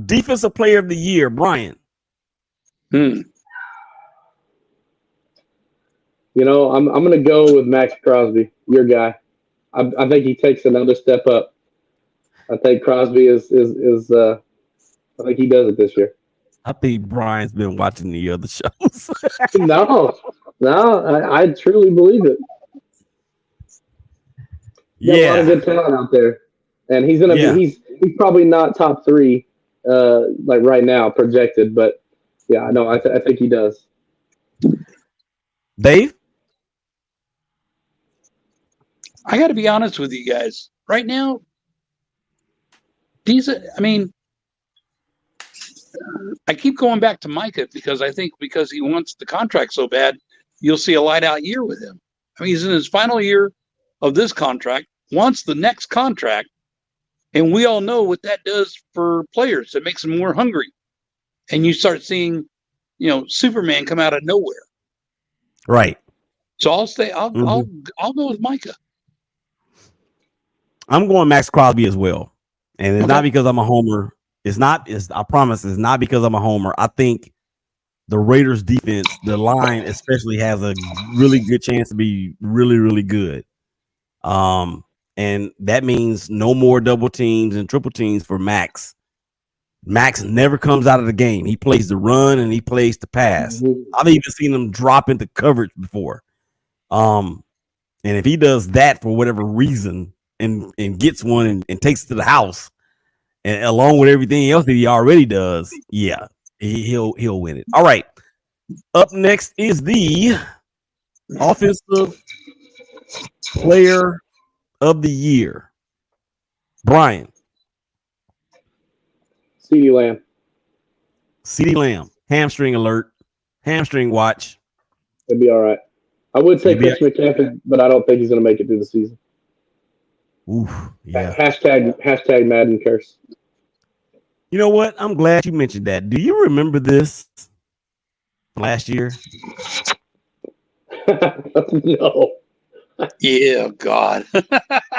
Defensive player of the year, Brian. You know, I'm going to go with Max Crosby, your guy. I think he takes another step up. I think Crosby is I think he does it this year. I think Brian's been watching the other shows. No, I truly believe it. A lot of good talent out there, and he's gonna be. He's probably not top 3, like right now projected, but yeah, no, I think he does. Dave, I got to be honest with you guys. Right now, I keep going back to Micah because I think because he wants the contract so bad, you'll see a light out year with him. I mean, he's in his final year of this contract, wants the next contract, and we all know what that does for players. It makes them more hungry. And you start seeing, Superman come out of nowhere. Right. So I'll go with Micah. I'm going Max Crosby as well. And it's not because I'm a homer. I promise it's not because I'm a homer. I think the Raiders defense, the line especially, has a really good chance to be really, really good. And that means no more double teams and triple teams for Max. Max never comes out of the game. He plays the run and he plays the pass. I've even seen him drop into coverage before. And if he does that for whatever reason and gets one and takes it to the house, and along with everything else that he already does, he'll win it. All right. Up next is the offensive player of the year. Brian. CeeDee Lamb. Hamstring alert. Hamstring watch. It'll be all right. I would say Chris McCaffrey, but I don't think he's going to make it through the season. Oof, yeah. Hashtag Madden curse. You know what? I'm glad you mentioned that. Do you remember this last year? No. Yeah, God.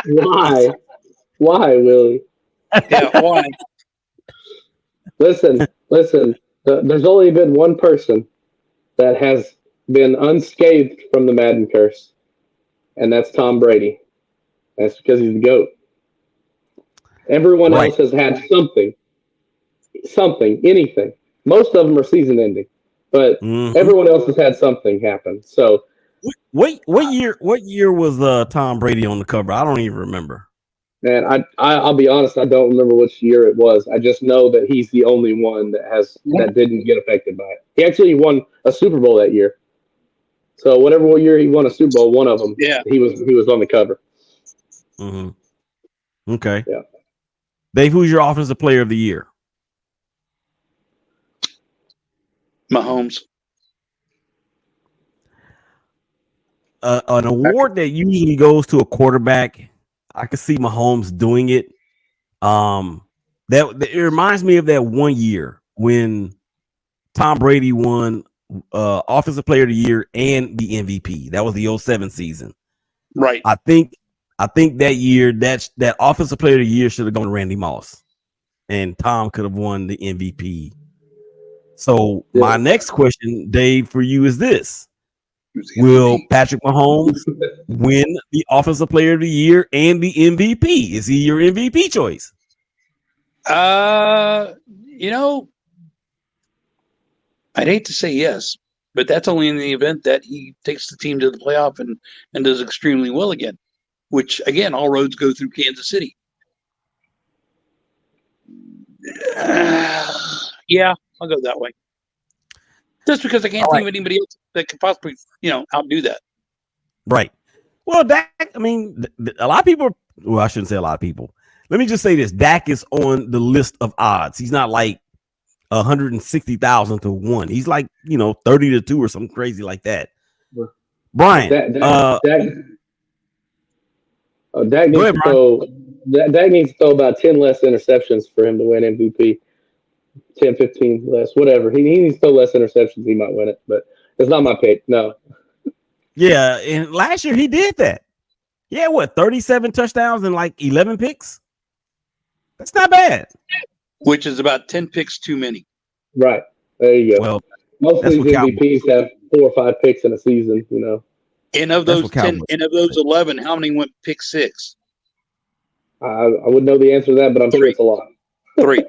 Why, Willie? Yeah, why? Listen. There's only been one person that has been unscathed from the Madden curse, and that's Tom Brady. That's because he's the GOAT. Everyone else has had something, anything. Most of them are season ending, but everyone else has had something happen. So, what year was Tom Brady on the cover? I don't even remember. Man, I'll be honest, I don't remember which year it was. I just know that he's the only one that didn't get affected by it. He actually won a Super Bowl that year. So whatever year he won a Super Bowl, one of them, he was on the cover. Mm-hmm. Okay. Yeah. Dave, who's your offensive player of the year? Mahomes. An award that usually goes to a quarterback. I could see Mahomes doing it. That it reminds me of that one year when Tom Brady won Offensive Player of the Year and the MVP. That was the 2007 season. Right. I think that year that Offensive Player of the Year should have gone to Randy Moss, and Tom could have won the MVP. So my next question, Dave, for you is this: will Patrick Mahomes win the Offensive Player of the Year and the MVP? Is he your MVP choice? I'd hate to say yes, but that's only in the event that he takes the team to the playoff and does extremely well again, which, again, all roads go through Kansas City. Yeah, I'll go that way. Just because I can't think of anybody else that could possibly, outdo that. Right. Well, Dak, I mean, a lot of people, well, I shouldn't say a lot of people. Let me just say this. Dak is on the list of odds. He's not like 160,000 to 1. He's like, 30 to 2 or something crazy like that. Brian. Dak needs to throw about 10 less interceptions for him to win MVP. 10, 15 less, whatever. He needs to throw less interceptions. He might win it, but it's not my pick. No. Yeah, and last year he did that. Yeah, 37 touchdowns and like 11 picks? That's not bad. Which is about 10 picks too many. Right. There you go. Well, most of these MVPs have 4 or 5 picks in a season, And of those 10, and of those 11, how many went pick 6? I wouldn't know the answer to that, but I'm sure it's a lot. 3.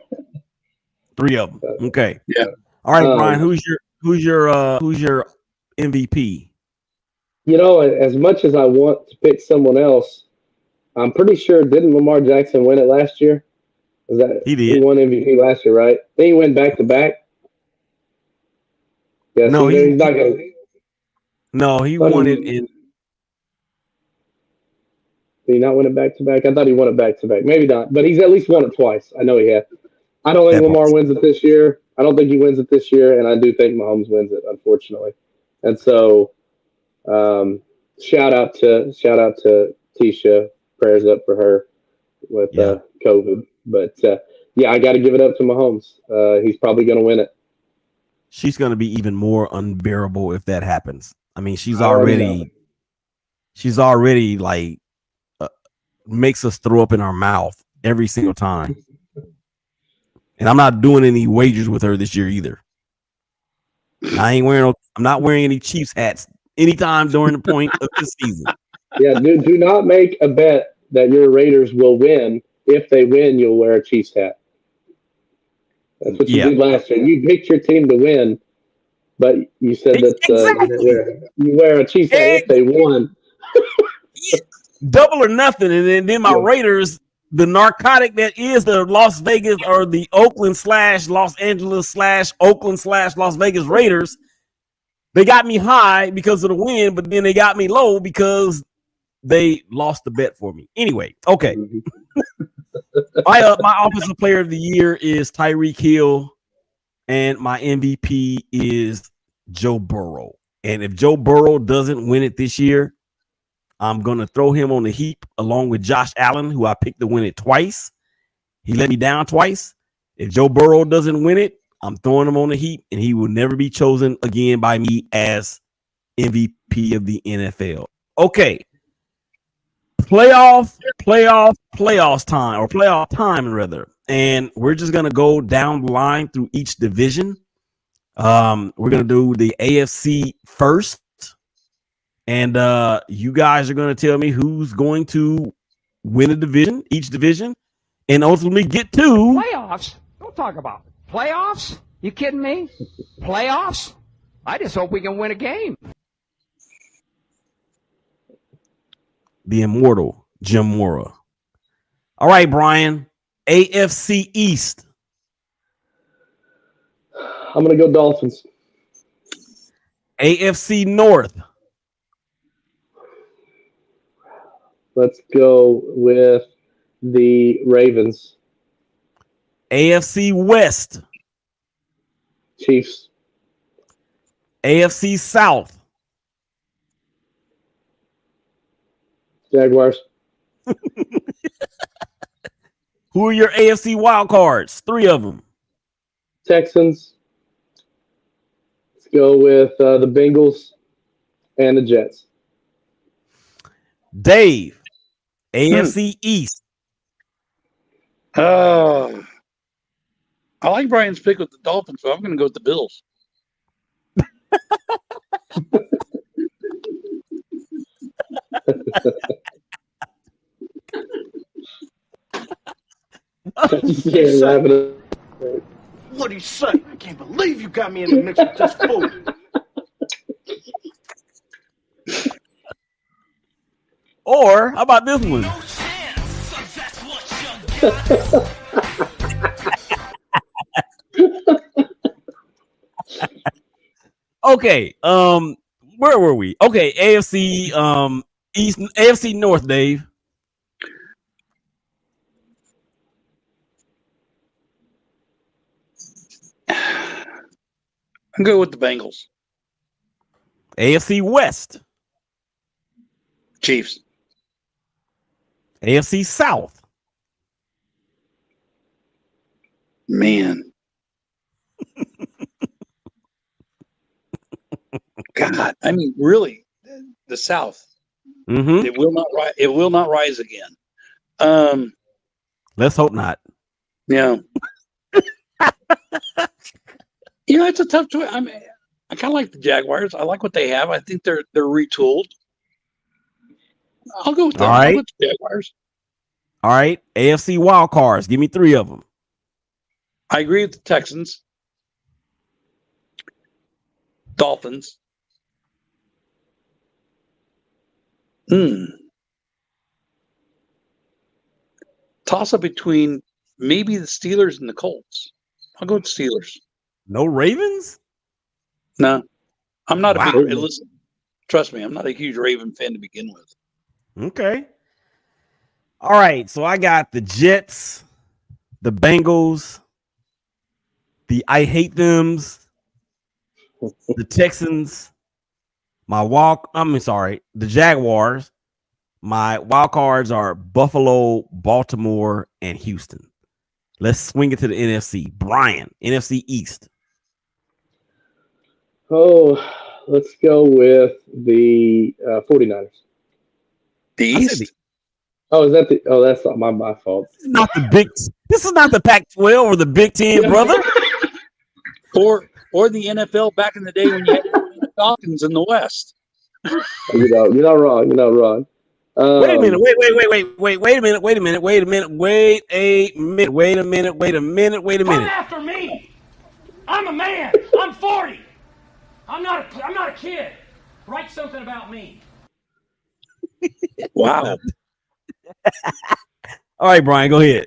3 of them. Okay. Yeah. All right, Brian. Who's your MVP? As much as I want to pick someone else, I'm pretty sure didn't Lamar Jackson win it last year? He did. He won MVP last year, right? Then he went back to back. Yeah. No, he's not gonna. No, he won it in. Did he not win it back to back? I thought he won it back to back. Maybe not, but he's at least won it twice. I know he had. I don't think Lamar wins it this year. I don't think he wins it this year, and I do think Mahomes wins it, unfortunately. And so, shout out to Tisha. Prayers up for her with COVID. But I got to give it up to Mahomes. He's probably going to win it. She's going to be even more unbearable if that happens. I mean, she's already like makes us throw up in our mouth every single time. And I'm not doing any wagers with her this year either. I'm not wearing any Chiefs hats anytime during the point of the season. Yeah, do not make a bet that your Raiders will win. If they win, you'll wear a Chiefs hat. That's what you did last year. You picked your team to win, but you said that you wear a Chiefs hat if they won. Double or nothing. And then my Raiders, the narcotic that is the Las Vegas or the Oakland / Los Angeles / Oakland / Las Vegas Raiders, they got me high because of the win, but then they got me low because they lost the bet for me. Anyway, okay. My offensive player of the year is Tyreek Hill, and my MVP is Joe Burrow. And if Joe Burrow doesn't win it this year, I'm going to throw him on the heap along with Josh Allen, who I picked to win it twice. He let me down twice. If Joe Burrow doesn't win it, I'm throwing him on the heap, and he will never be chosen again by me as MVP of the NFL. Okay. Playoff time rather. And we're just going to go down the line through each division. We're going to do the AFC first. And you guys are going to tell me who's going to win a division, each division, and ultimately get to Playoffs? Don't talk about it. Playoffs? You kidding me? Playoffs? I just hope we can win a game. the immortal Jim Mora. All right, Brian. AFC East. I'm going to go Dolphins. AFC North. Let's go with the Ravens. AFC West. Chiefs. AFC South. Jaguars. Who are your AFC wild cards? 3 of them. Texans. Let's go with the Bengals and the Jets. Dave. AFC East. I like Brian's pick with the Dolphins, so I'm going to go with the Bills. What do you say? I can't believe you got me in the mix with this fool. Or how about this one? Okay. Where were we? Okay, AFC East, AFC North, Dave. I'm going with the Bengals. AFC West. Chiefs. AFC South. Man. God, I mean, really, the South. Mm-hmm. It will not rise. It will not rise again. Let's hope not. Yeah. It's a tough choice. I kind of like the Jaguars. I like what they have. I think they're retooled. I'll go with them. All right. I'll go with the Jaguars. All right. AFC wild cards. Give me 3 of them. I agree with the Texans. Dolphins. Toss up between maybe the Steelers and the Colts. I'll go with the Steelers. No Ravens? No. I'm not Wow. a big listen. Trust me, I'm not a huge Raven fan to begin with. Okay. All right. So I got the Jets, the Bengals, the I hate thems, the Texans, the Jaguars. My wild cards are Buffalo, Baltimore, and Houston. Let's swing it to the NFC. Brian, NFC East. Oh, let's go with the 49ers. The East? That's not my fault. This is not the Pac-12 or the Big Ten, brother. Or the NFL back in the day when you had the Falcons in the West. You're not wrong. You're not wrong. Wait a minute. Wait a minute. Come after me. I'm a man. I'm 40. I'm not a kid. Write something about me. Wow. All right, Brian, go ahead.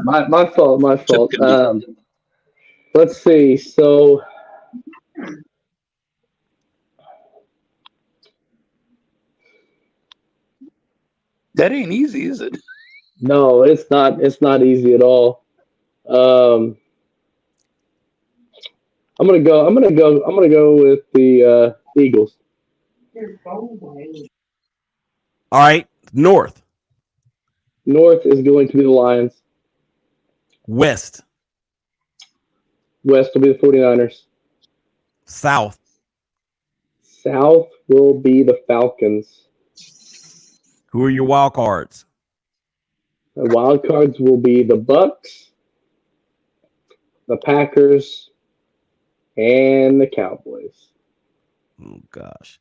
My fault. Let's see. So that ain't easy, is it? no, it's not. It's not easy at all. I'm gonna go with the Eagles. All right, North. North is going to be the Lions. West. West will be the 49ers. South. South will be the Falcons. Who are your wild cards? The wild cards will be the Bucks, the Packers, and the Cowboys. Oh gosh.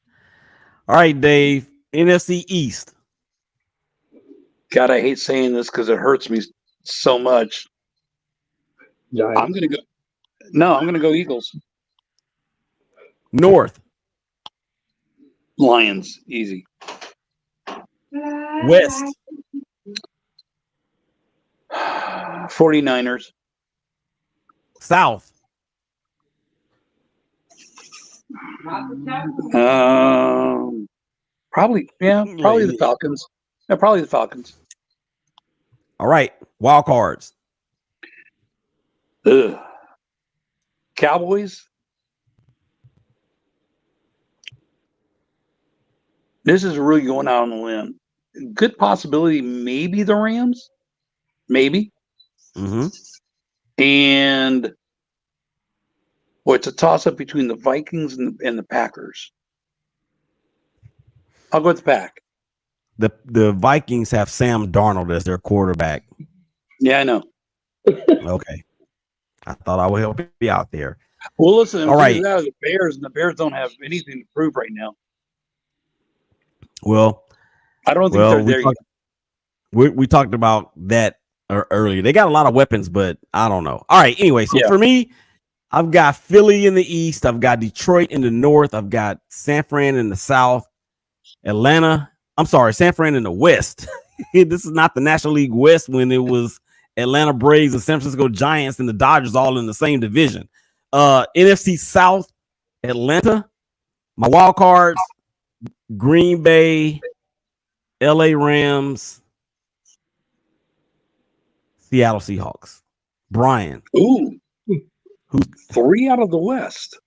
All right, Dave. NFC East. God, I hate saying this because it hurts me so much. Giants. I'm gonna go. No, I'm gonna go Eagles. North. Lions, easy. West. 49ers. South. Probably the Falcons. Yeah, probably the Falcons. All right. Wild cards. Ugh. Cowboys. This is really going out on a limb. Good possibility, maybe the Rams. Maybe. Mm-hmm. And it's a toss-up between the Vikings and the Packers. I'll go with the Pack. The Vikings have Sam Darnold as their quarterback. Yeah, I know. Okay. I thought I would help you out there. Well, listen, all right. That the Bears, and the Bears don't have anything to prove right now. Well, I don't think they're there yet. We talked about that earlier. They got a lot of weapons, but I don't know. All right. Anyway, so for me, I've got Philly in the East. I've got Detroit in the North. I've got San Fran in the South. San Fran in the West. This is not the National League West when it was Atlanta Braves and San Francisco Giants and the Dodgers all in the same division. NFC South, Atlanta. My wild cards, Green Bay, LA Rams, Seattle Seahawks. Brian. Ooh. 3 out of the West.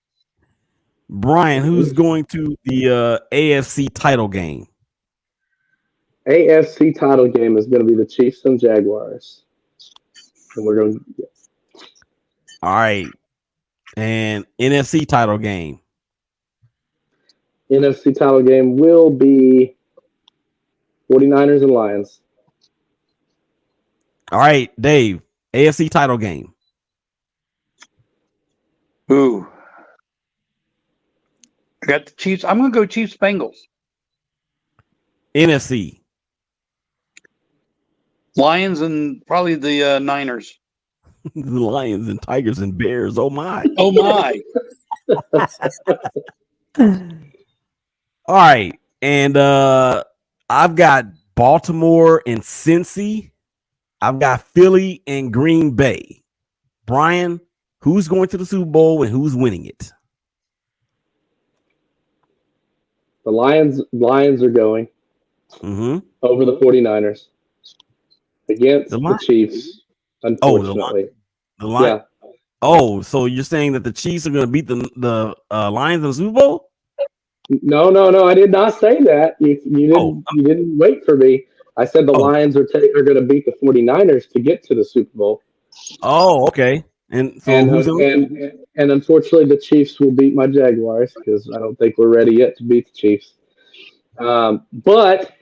Brian, who's going to the AFC title game? AFC title game is going to be the Chiefs and Jaguars. And we're going to. All right. And NFC title game. NFC title game will be 49ers and Lions. All right, Dave. AFC title game. Ooh. I got the Chiefs. I'm going to go Chiefs Bengals. NFC. Lions and probably the Niners. The Lions and Tigers and Bears. Oh, my. Oh, my. All right. And I've got Baltimore and Cincy. I've got Philly and Green Bay. Brian, who's going to the Super Bowl and who's winning it? The Lions are going over the 49ers against the Chiefs, unfortunately. Yeah. Oh, so you're saying that the Chiefs are going to beat the Lions in the Super Bowl? No. I did not say that. You didn't wait for me. I said the Lions are going to beat the 49ers to get to the Super Bowl. Oh, okay. And so and unfortunately, the Chiefs will beat my Jaguars because I don't think we're ready yet to beat the Chiefs. But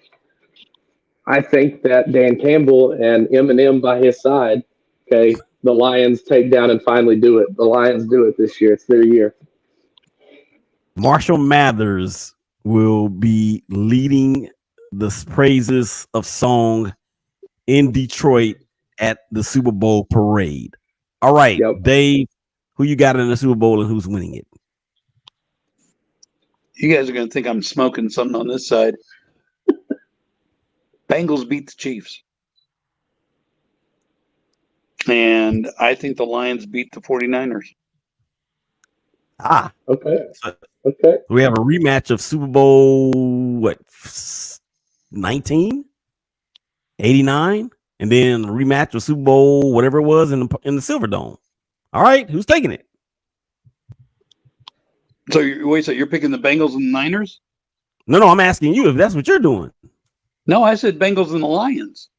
I think that Dan Campbell and Eminem by his side, the Lions take down and finally do it. The Lions do it this year. It's their year. Marshall Mathers will be leading the praises of song in Detroit at the Super Bowl parade. All right, Dave, who you got in the Super Bowl and who's winning it? You guys are going to think I'm smoking something on this side. Bengals beat the Chiefs. And I think the Lions beat the 49ers. Okay. We have a rematch of Super Bowl, 19? 89? And then a rematch of Super Bowl, whatever it was, in the Silver Dome. All right, who's taking it? So you're picking the Bengals and the Niners? No, I'm asking you if that's what you're doing. No, I said Bengals and the Lions.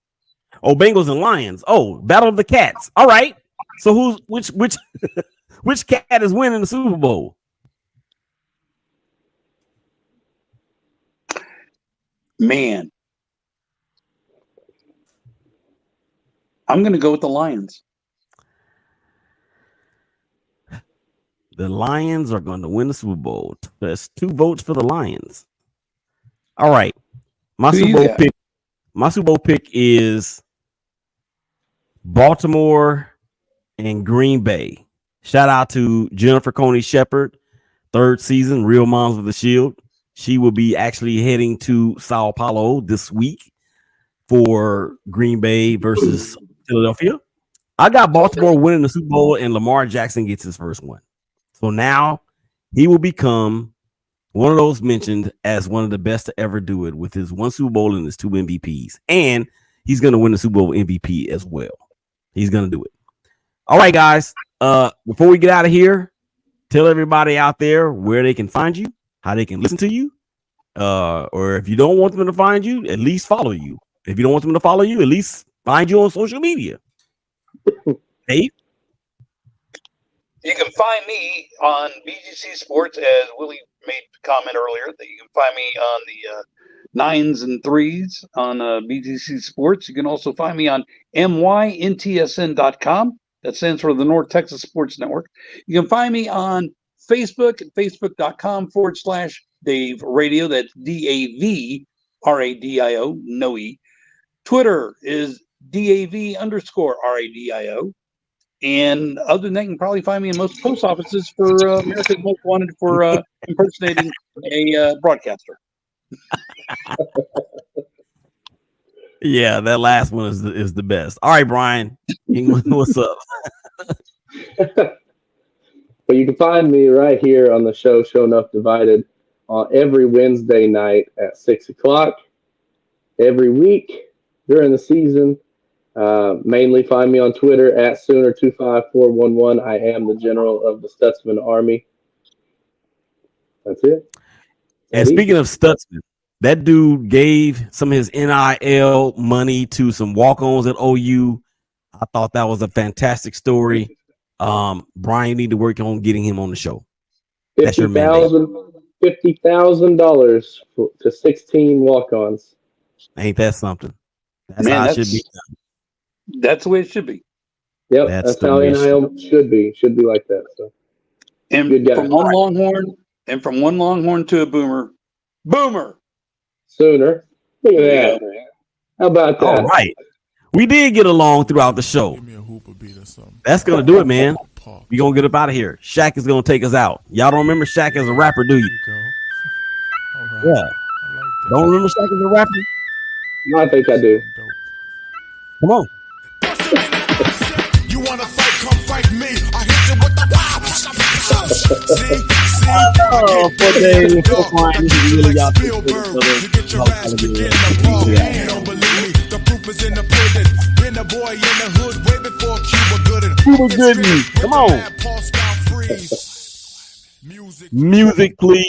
Oh, Bengals and Lions. Oh, Battle of the Cats. All right. So which which cat is winning the Super Bowl? Man. I'm going to go with the Lions. The Lions are going to win the Super Bowl. There's 2 votes for the Lions. All right. My Who Super you Bowl got? pick. My Super Bowl pick is Baltimore and Green Bay. Shout out to Jennifer Coney Shepherd, third season, Real Moms of the Shield. She will be actually heading to Sao Paulo this week for Green Bay versus Philadelphia. I got Baltimore winning the Super Bowl, and Lamar Jackson gets his first one. So now he will become one of those mentioned as one of the best to ever do it with his one Super Bowl and his 2 MVPs. And he's going to win the Super Bowl MVP as well. He's going to do it. All right, guys. Before we get out of here, tell everybody out there where they can find you, how they can listen to you. Or if you don't want them to find you, at least follow you. If you don't want them to follow you, at least find you on social media. Dave? You can find me on BGC Sports, as Willie made a comment earlier, that you can find me on the 9s and 3s on BGC Sports. You can also find me on myntsn.com. That stands for the North Texas Sports Network. You can find me on Facebook at facebook.com/Dave Radio. That's DAVRADIO, no E. Twitter is DAV_RADIO. And other than that, you can probably find me in most post offices for America's Most Wanted for impersonating a broadcaster. Yeah, that last one is the best. All right, Brian, what's up? But you can find me right here on the Show Nuff Divided every Wednesday night at 6:00 every week during the season. Mainly find me on Twitter at Sooner25411. I am the general of the Stutzman Army. That's it. And speaking of Stutzman, that dude gave some of his NIL money to some walk-ons at OU. I thought that was a fantastic story. Brian, you need to work on getting him on the show. That's your mandate. $50,000 to 16 walk-ons. Ain't that something? That's how it should be done. That's the way it should be. Yep, that's how NIL should be. Should be like that. So, and from one Longhorn to a Boomer. Sooner. Look at that. How about that? All right. We did get along throughout the show. That's going to do it, man. We're going to get up out of here. Shaq is going to take us out. Y'all don't remember Shaq as a rapper, do you? Yeah. Don't remember Shaq as a rapper? No, I think I do. Come on. You wanna fight? Come fight me. I hit you with the wow. See? Oh, for Dave, for Brian, this is really y'all. You get your ass to get in the ball. You don't believe me? The proof is in the pudding. Been a boy in the hood way before Cuba Gooding. Cuba Gooding. Come on. Music, please.